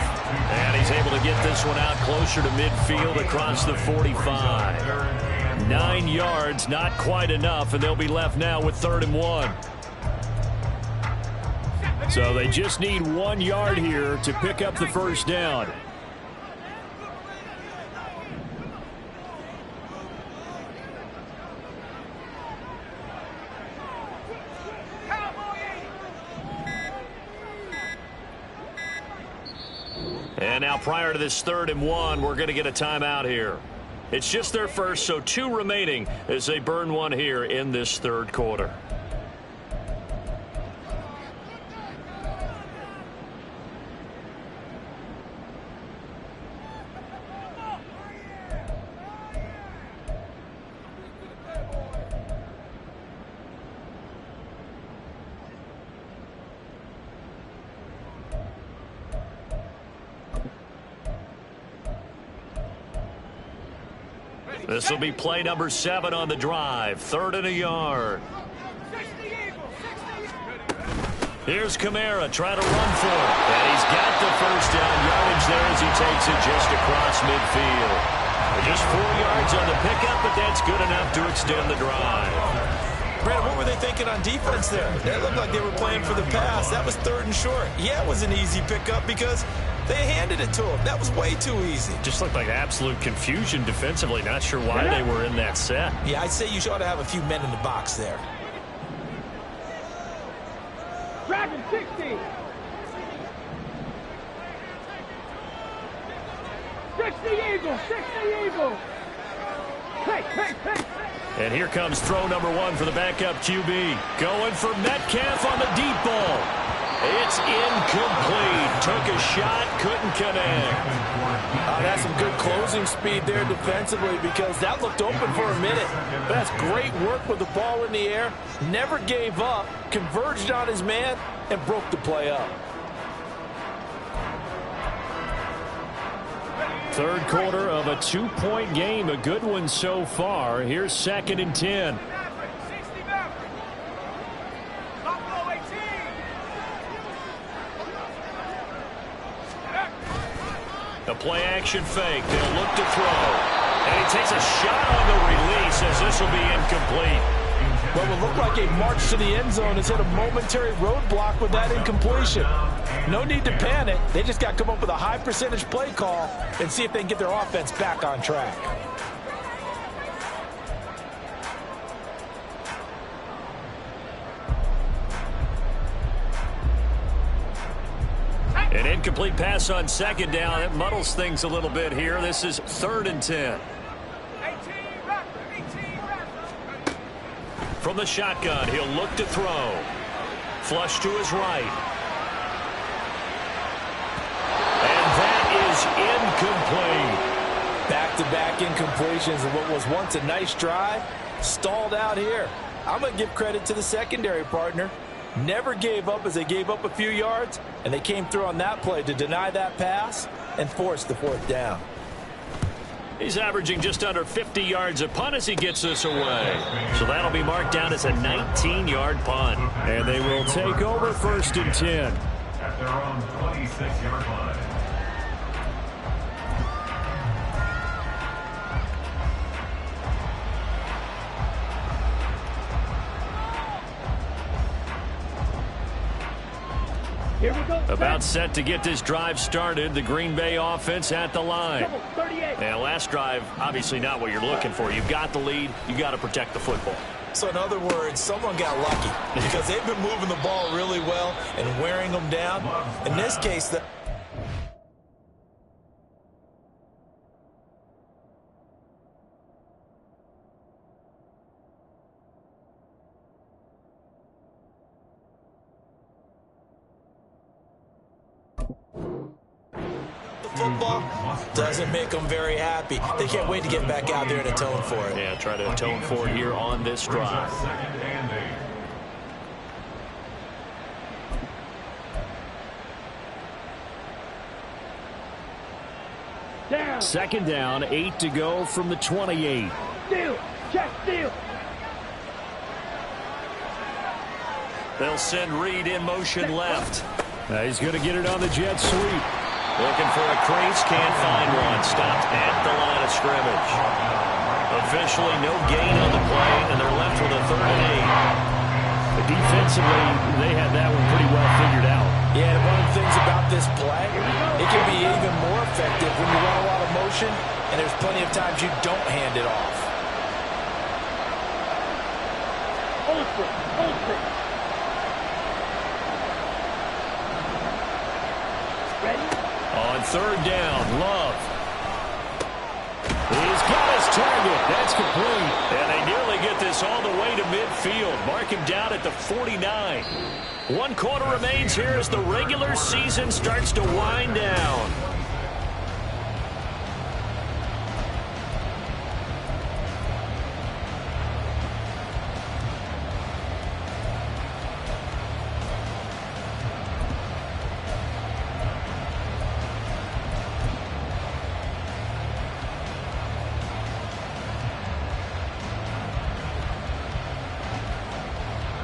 And he's able to get this one out closer to midfield across the 45. 9 yards, not quite enough, and they'll be left now with 3rd and 1. So they just need 1 yard here to pick up the first down. And now prior to this 3rd and 1, we're going to get a timeout here. It's just their first, so 2 remaining as they burn one here in this 3rd quarter. This will be play number 7 on the drive. 3rd and a yard. Here's Kamara trying to run for it. And he's got the first down yardage there as he takes it just across midfield. Just 4 yards on the pickup, but that's good enough to extend the drive. Brandon, what were they thinking on defense there? That looked like they were playing for the pass. That was 3rd and short. Yeah, it was an easy pickup because they handed it to him. That was way too easy. Just looked like absolute confusion defensively. Not sure why they were in that set. Yeah, I'd say you ought to have a few men in the box there. Dragon 60. 60 Eagle. 60 Eagle. Hey. And here comes throw number 1 for the backup QB. Going for Metcalf on the deep ball. It's incomplete. Took a shot, couldn't connect. That's some good closing speed there defensively because that looked open for a minute. But that's great work with the ball in the air. Never gave up, converged on his man, and broke the play up. 3rd quarter of a 2-point game. A good one so far. Here's 2nd and 10. The play action fake. They'll look to throw. And he takes a shot on the release as this will be incomplete. What would look like a march to the end zone has hit a momentary roadblock with that incompletion. No need to panic. They just got to come up with a high percentage play call and see if they can get their offense back on track. An incomplete pass on 2nd down. It muddles things a little bit here. This is 3rd and 10. From the shotgun, he'll look to throw. Flush to his right. And that is incomplete. Back-to-back incompletions of what was once a nice drive. Stalled out here. I'm going to give credit to the secondary partner. Never gave up as they gave up a few yards, and they came through on that play to deny that pass and force the 4th down. He's averaging just under 50 yards a punt as he gets this away. So that'll be marked down as a 19-yard punt. And they will take over 1st and 10. At their own 26-yard line. Here we go. About set to get this drive started. The Green Bay offense at the line. 38. Now, last drive, obviously not what you're looking for. You've got the lead. You've got to protect the football. So, in other words, someone got lucky because they've been moving the ball really well and wearing them down. In this case, the football doesn't make them very happy. They can't wait to get back out there and atone for it. Yeah, try to atone for it here on this drive. 2nd and 8. Down. 2nd down, 8 to go from the 28. Steal. Check steal. They'll send Reed in motion left. He's going to get it on the jet sweep. Looking for a crease, can't find one. Stopped at the line of scrimmage. Officially no gain on the play, and they're left with a 3rd and 8. But defensively, they had that one pretty well figured out. Yeah, and one of the things about this play, it can be even more effective when you run a lot of motion, and there's plenty of times you don't hand it off. Ultra. Ready? On 3rd down, Love. He's got his target. That's complete. And they nearly get this all the way to midfield. Mark him down at the 49. 1 quarter remains here as the regular season starts to wind down.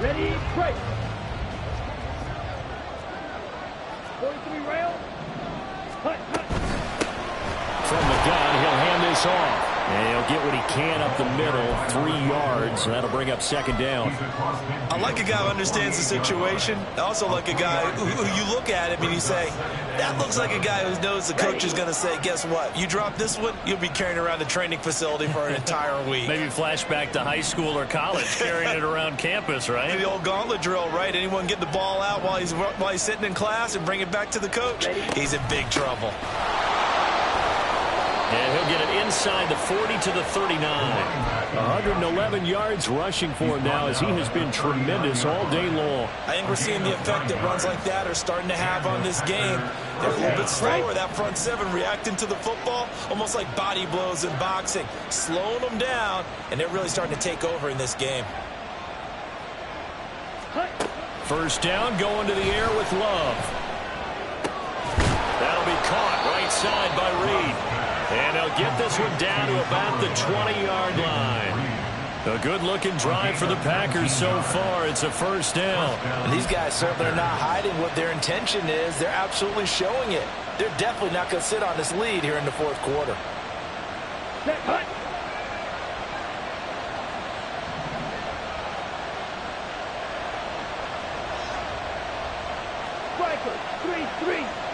Ready, break. 43 rail. Hut, hut. From the gun, he'll hand this off. And he'll get what he can up the middle, 3 yards. And that'll bring up second down. I like a guy who understands the situation. I also like a guy who you look at him and you say, that looks like a guy who knows the coach is going to say, guess what? You drop this one, you'll be carrying around the training facility for an entire week. Maybe flashback to high school or college, carrying it around campus, right? The old gauntlet drill, right? Anyone get the ball out while he's sitting in class and bring it back to the coach? He's in big trouble. And he'll get it inside the 40 to the 39. 111 yards rushing for him now as he has been tremendous all day long. I think we're seeing the effect that runs like that are starting to have on this game. They're a little bit slower, that front seven, reacting to the football, almost like body blows in boxing, slowing them down, and they're really starting to take over in this game. First down, going to the air with Love. That'll be caught right side by Reed. And he'll get this one down to about the 20-yard line. A good-looking drive for the Packers so far. It's a first down. And these guys certainly are not hiding what their intention is. They're absolutely showing it. They're definitely not going to sit on this lead here in the fourth quarter. Set, hut. Striker, 3-3.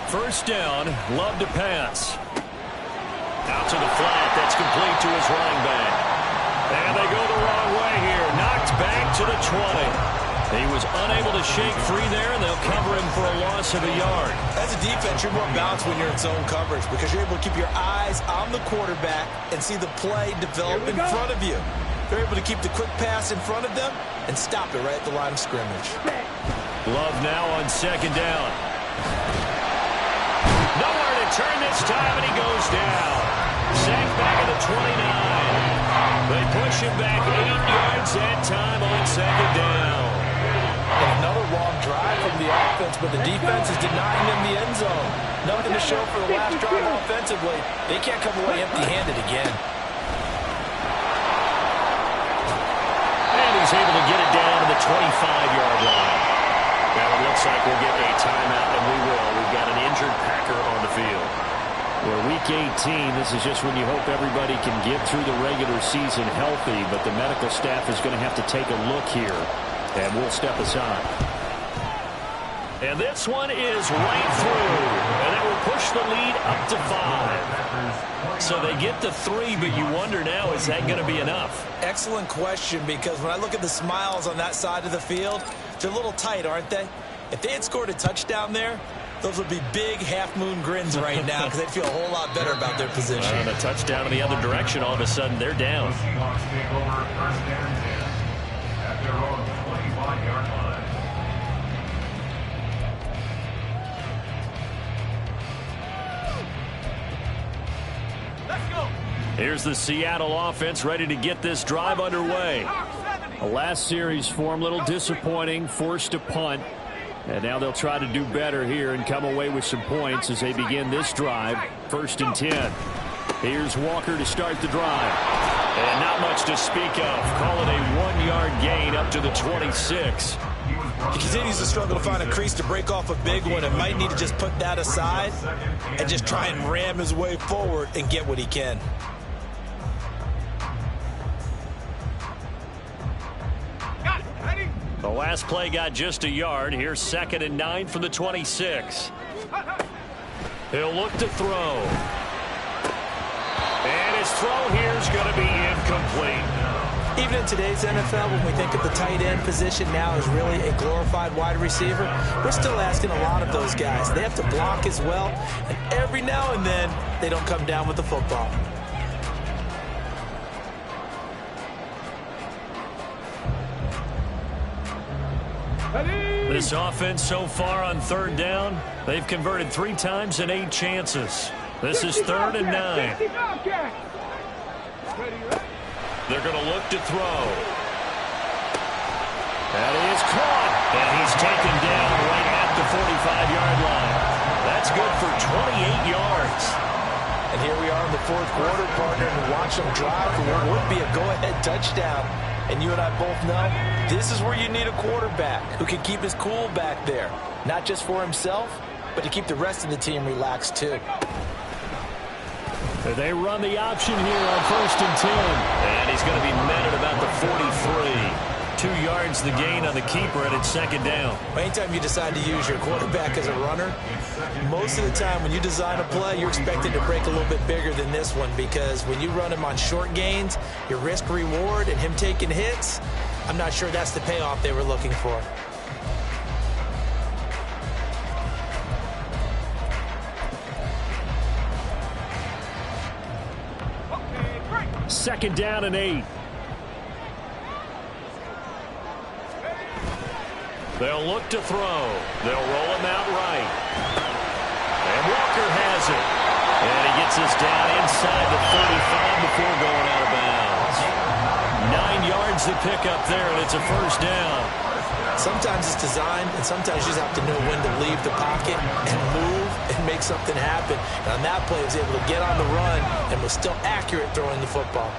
First down, Love to pass. Out to the flat, that's complete to his running back. And they go the wrong way here. Knocked back to the 20. He was unable to shake free there, and they'll cover him for a loss of a yard. As a defense, you're more balanced when you're in zone coverage because you're able to keep your eyes on the quarterback and see the play develop in front of you. They're able to keep the quick pass in front of them and stop it right at the line of scrimmage. Love now on second down. Nowhere to turn this time, and he goes down. Sacked back at the 29. They push him back 8 yards that time on second down. And another long drive from the offense, but the defense is denying them the end zone. Nothing to show for the last drive offensively. They can't come away empty-handed again. And he's able to get it down to the 25-yard line. Now it looks like we'll get a timeout, and we will. We've got an injured Packer on the field. Well, Week 18, this is just when you hope everybody can get through the regular season healthy, but the medical staff is going to have to take a look here, and we'll step aside. And this one is right through, and it will push the lead up to 5. So they get to 3, but you wonder now, is that going to be enough? Excellent question, because when I look at the smiles on that side of the field, they're a little tight, aren't they? If they had scored a touchdown there, those would be big half-moon grins right now because they'd feel a whole lot better about their position. And a touchdown in the other direction, all of a sudden, they're down. The Seahawks take over first and 10 at their own 25-yard line. Here's the Seattle offense ready to get this drive underway. The last series for him, a little disappointing, forced to punt. And now they'll try to do better here and come away with some points as they begin this drive. First and 10. Here's Walker to start the drive. And not much to speak of. Call it a 1-yard gain up to the 26. He continues to struggle to find a crease to break off a big one and might need to just put that aside and just try and ram his way forward and get what he can. The last play got just a yard. Here's 2nd and 9 from the 26. He'll look to throw. And his throw here is going to be incomplete. Even in today's NFL, when we think of the tight end position now as really a glorified wide receiver, we're still asking a lot of those guys. They have to block as well, and every now and then, they don't come down with the football. This offense so far on 3rd down, they've converted 3 times in 8 chances. This is 3rd and 9. They're going to look to throw. That is caught. And he's taken down right at the 45-yard line. That's good for 28 yards. And here we are in the fourth quarter, partner, and watch them drive for what would be a go-ahead touchdown. And you and I both know this is where you need a quarterback who can keep his cool back there, not just for himself, but to keep the rest of the team relaxed too. They run the option here on 1st and 10. And he's going to be met at about the 43. 2 yards the gain on the keeper, and it's 2nd down. Anytime you decide to use your quarterback as a runner, most of the time when you design a play, you're expected to break a little bit bigger than this one, because when you run him on short gains, your risk-reward and him taking hits, I'm not sure that's the payoff they were looking for. 2nd down and 8. They'll look to throw. They'll roll him out right. And Walker has it. And he gets this down inside the 35 before going out of bounds. 9 yards to pick up there, and it's a 1st down. Sometimes it's designed, and sometimes you just have to know when to leave the pocket and move and make something happen. And on that play, he was able to get on the run and was still accurate throwing the football.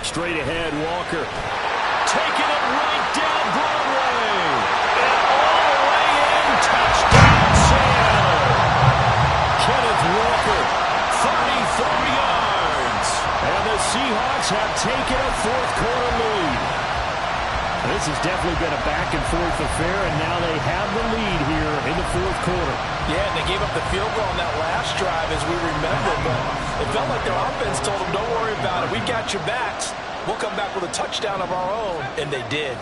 Straight ahead, Walker. Taking it right down Broadway. And all the way in. Touchdown, Sam. Kenneth Walker, 34 yards. And the Seahawks have taken a 4th quarter lead. This has definitely been a back-and-forth affair, and now they have the lead here in the 4th quarter. Yeah, and they gave up the field goal on that last drive, as we remember, but it felt like their offense told them, don't worry about it. We got your backs. We'll come back with a touchdown of our own, and they did.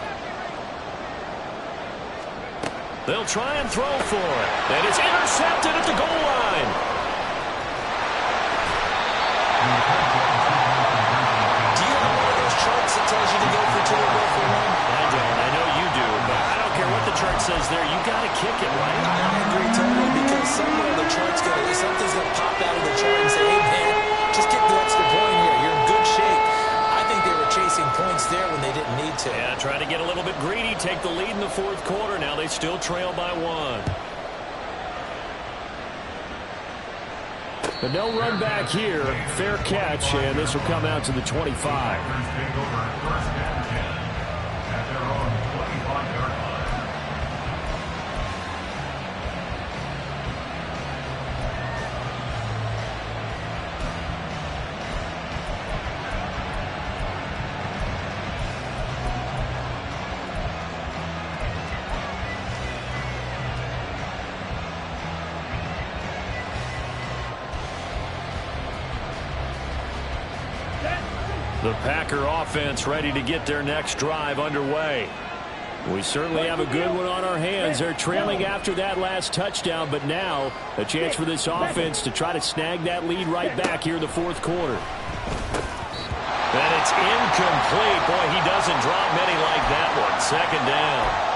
They'll try and throw for it. And it's intercepted at the goal line. Do you have one of those charts that tells you to go for 2 or go for 1? I don't. I know you do, but I don't care what the chart says there. You got to kick it, right? I agree totally, because somewhere the chart's something's going to pop out of the chart and say, hey, man, just get the extra point here. You're in good shape. I think they were chasing points there when they didn't need to. Yeah, trying to get a little bit greedy, take the lead in the 4th quarter. Now they still trail by 1. But no run back here. Fair catch, and this will come out to the 25. The Packer offense ready to get their next drive underway. We certainly have a good one on our hands. They're trailing after that last touchdown, but now a chance for this offense to try to snag that lead right back here in the 4th quarter. And it's incomplete. Boy, he doesn't drop many like that one. 2nd down.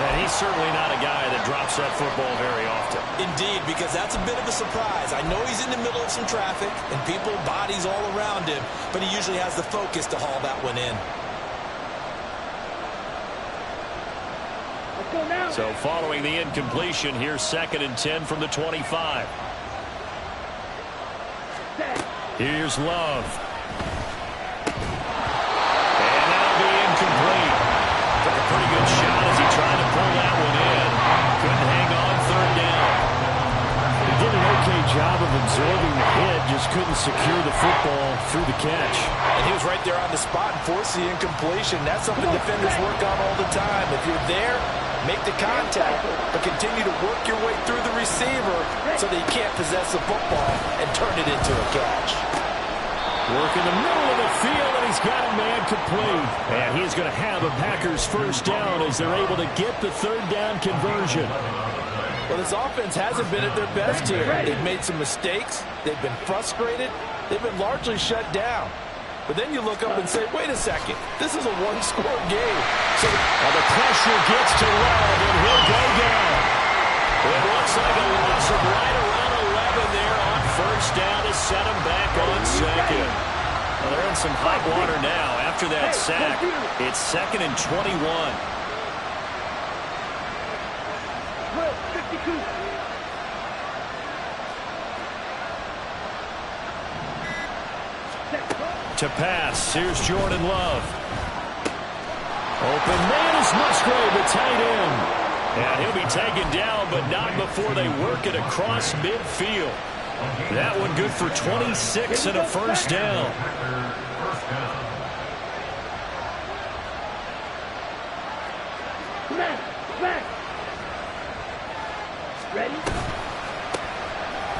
And he's certainly not a guy that drops that football very often. Indeed, because that's a bit of a surprise. I know he's in the middle of some traffic and people, bodies all around him, but he usually has the focus to haul that one in. Let's go now. So following the incompletion, here's 2nd and 10 from the 25. Here's Love. And that'll be incomplete. Took a pretty good shot as he tried to pull that one in. Couldn't hang on 3rd down. He did an okay job of absorbing the hit, just couldn't secure the football through the catch. And he was right there on the spot and forced the incompletion. That's something defenders work on all the time. If you're there, make the contact, but continue to work your way through the receiver so that he can't possess the football and turn it into a catch. Work in the middle of the field, and he's got a man complete. And he's going to have a Packers 1st down as they're able to get the 3rd down conversion. Well, this offense hasn't been at their best here. They've made some mistakes. They've been frustrated. They've been largely shut down. But then you look up and say, wait a second, this is a 1-score game. So the pressure gets to Love, and he'll go down. It looks like a loss of right around 11 there on 1st down to set him back on 2nd. Well, they're in some hot water now. After that sack, it's 2nd and 21. 52. To pass, here's Jordan Love. Open man is Musgrave, the tight end. And he'll be taken down, but not before they work it across midfield. That one good for 26 and a first down. Back. Ready?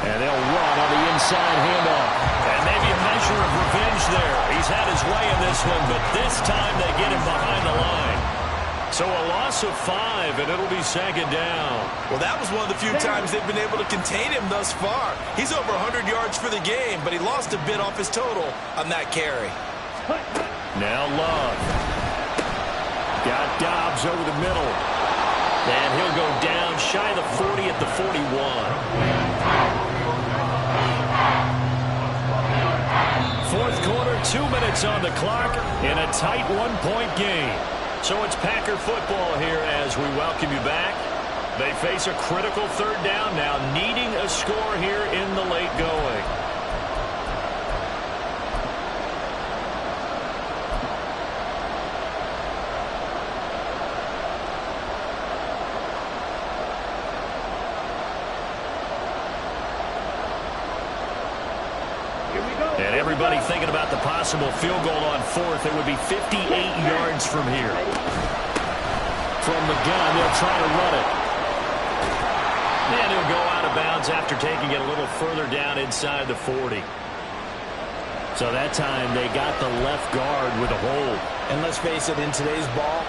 And they'll run on the inside handoff. And maybe a measure of revenge there. He's had his way in this one, but this time they get him behind the line. So a loss of 5, and it'll be second down. Well, that was one of the few times they've been able to contain him thus far. He's over 100 yards for the game, but he lost a bit off his total on that carry. Now Love. Got Dobbs over the middle. And he'll go down shy of the 40 at the 41. Fourth quarter, 2 minutes on the clock in a tight one-point game. So it's Packer football here as we welcome you back. They face a critical third down now, needing a score here in the late going. And everybody thinking about the possible field goal on fourth. It would be 58 yards from here. From the gun, they'll try to run it. And he'll go out of bounds after taking it a little further down inside the 40. So that time they got the left guard with a hold. And let's face it, in today's ball,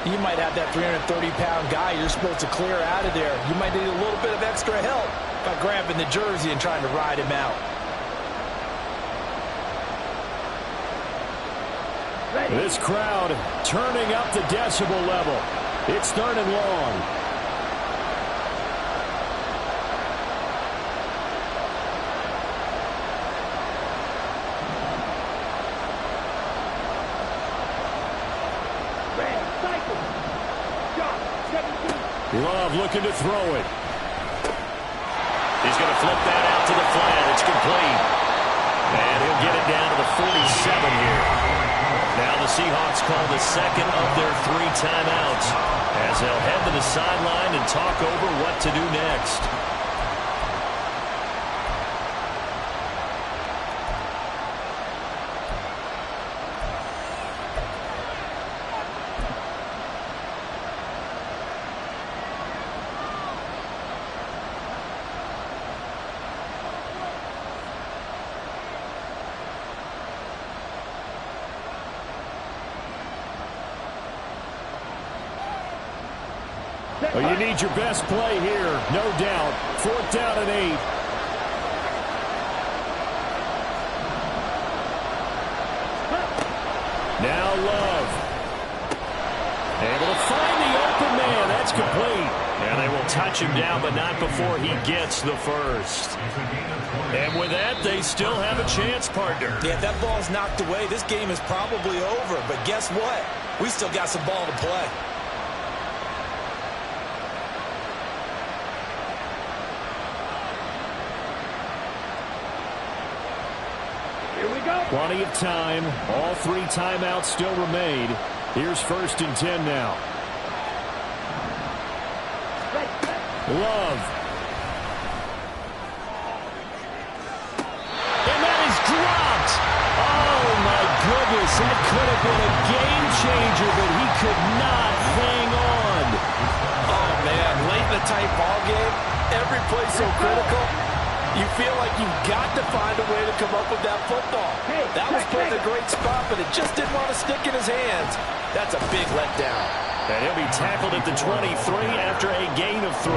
you might have that 330-pound guy you're supposed to clear out of there. You might need a little bit of extra help by grabbing the jersey and trying to ride him out. This crowd turning up the decibel level. It's third and long. Love looking to throw it. He's going to flip that out to the flat. It's complete. And he'll get it down to the 47 here. Now the Seahawks call the second of their 3 timeouts as they'll head to the sideline and talk over what to do next. Well, you need your best play here, no doubt. Fourth down and 8. Now Love. Able to find the open man. That's complete. And they will touch him down, but not before he gets the first. And with that, they still have a chance, partner. Yeah, if that ball's knocked away, this game is probably over. But guess what? We still got some ball to play. Plenty of time. All 3 timeouts still remain. Here's first and 10 now. Love. And that is dropped. Oh, my goodness. That could have been a game changer, but he could not hang on. Oh, man. Late in the tight ball game, every play so critical. You feel like you've got to find a way to come up with that football. That was put in a great spot, but it just didn't want to stick in his hands. That's a big letdown. And he'll be tackled at the 23 after a gain of 3.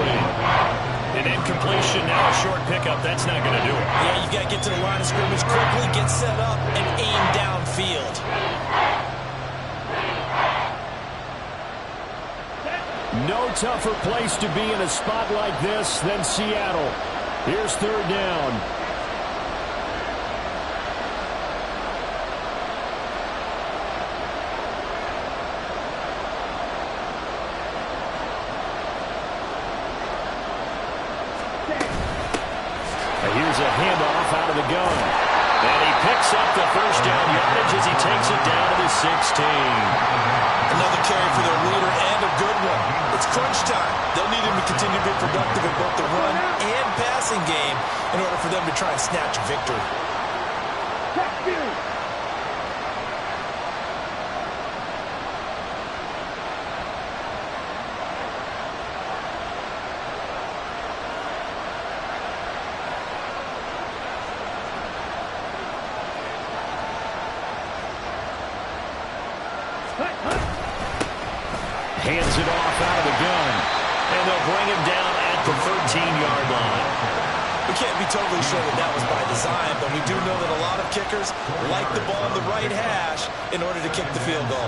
An incompletion, now a short pickup. That's not going to do it. Yeah, you've got to get to the line of scrimmage quickly, get set up, and aim downfield. No tougher place to be in a spot like this than Seattle. Here's third down. Here's a handoff out of the gun. And he picks up the first down yardage as he takes it down to the 16. Another carry for their leader and a good one. It's crunch time. They'll need him to continue to be productive in both the run and passing game in order for them to try and snatch a victory. Hands it off out of the gun. And they'll bring him down at the 13-yard line. We can't be totally sure that was by design, but we do know that a lot of kickers like the ball in the right hash in order to kick the field goal.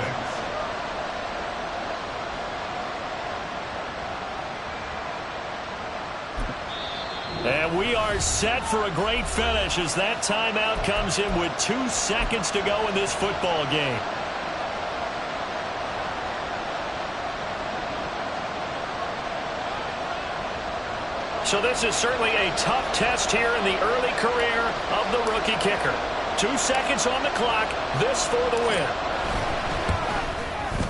And we are set for a great finish as that timeout comes in with 2 seconds to go in this football game. So this is certainly a tough test here in the early career of the rookie kicker. 2 seconds on the clock. This for the win.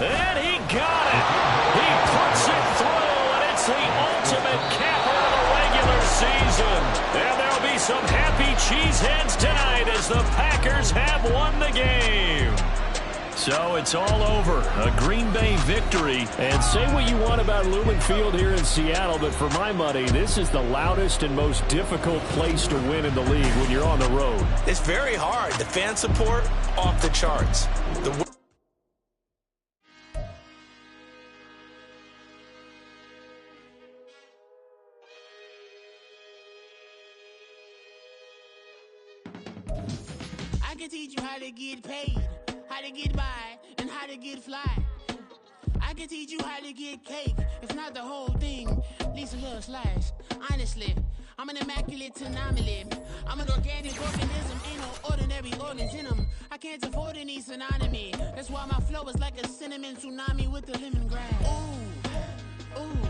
And he got it. He puts it through, and it's the ultimate capper of the regular season. And there'll be some happy cheeseheads tonight as the Packers have won the game. So it's all over. A Green Bay victory. And say what you want about Lumen Field here in Seattle, but for my money, this is the loudest and most difficult place to win in the league when you're on the road. It's very hard. The fan support, off the charts. I can teach you how to get paid, how to get by, and how to get fly. I can teach you how to get cake, if not the whole thing, at least a little slice. Honestly, I'm an immaculate anomaly. I'm an organic organism, ain't no ordinary organs in them. I can't afford any synonymy. That's why my flow is like a cinnamon tsunami with the lemongrass. Ooh, ooh.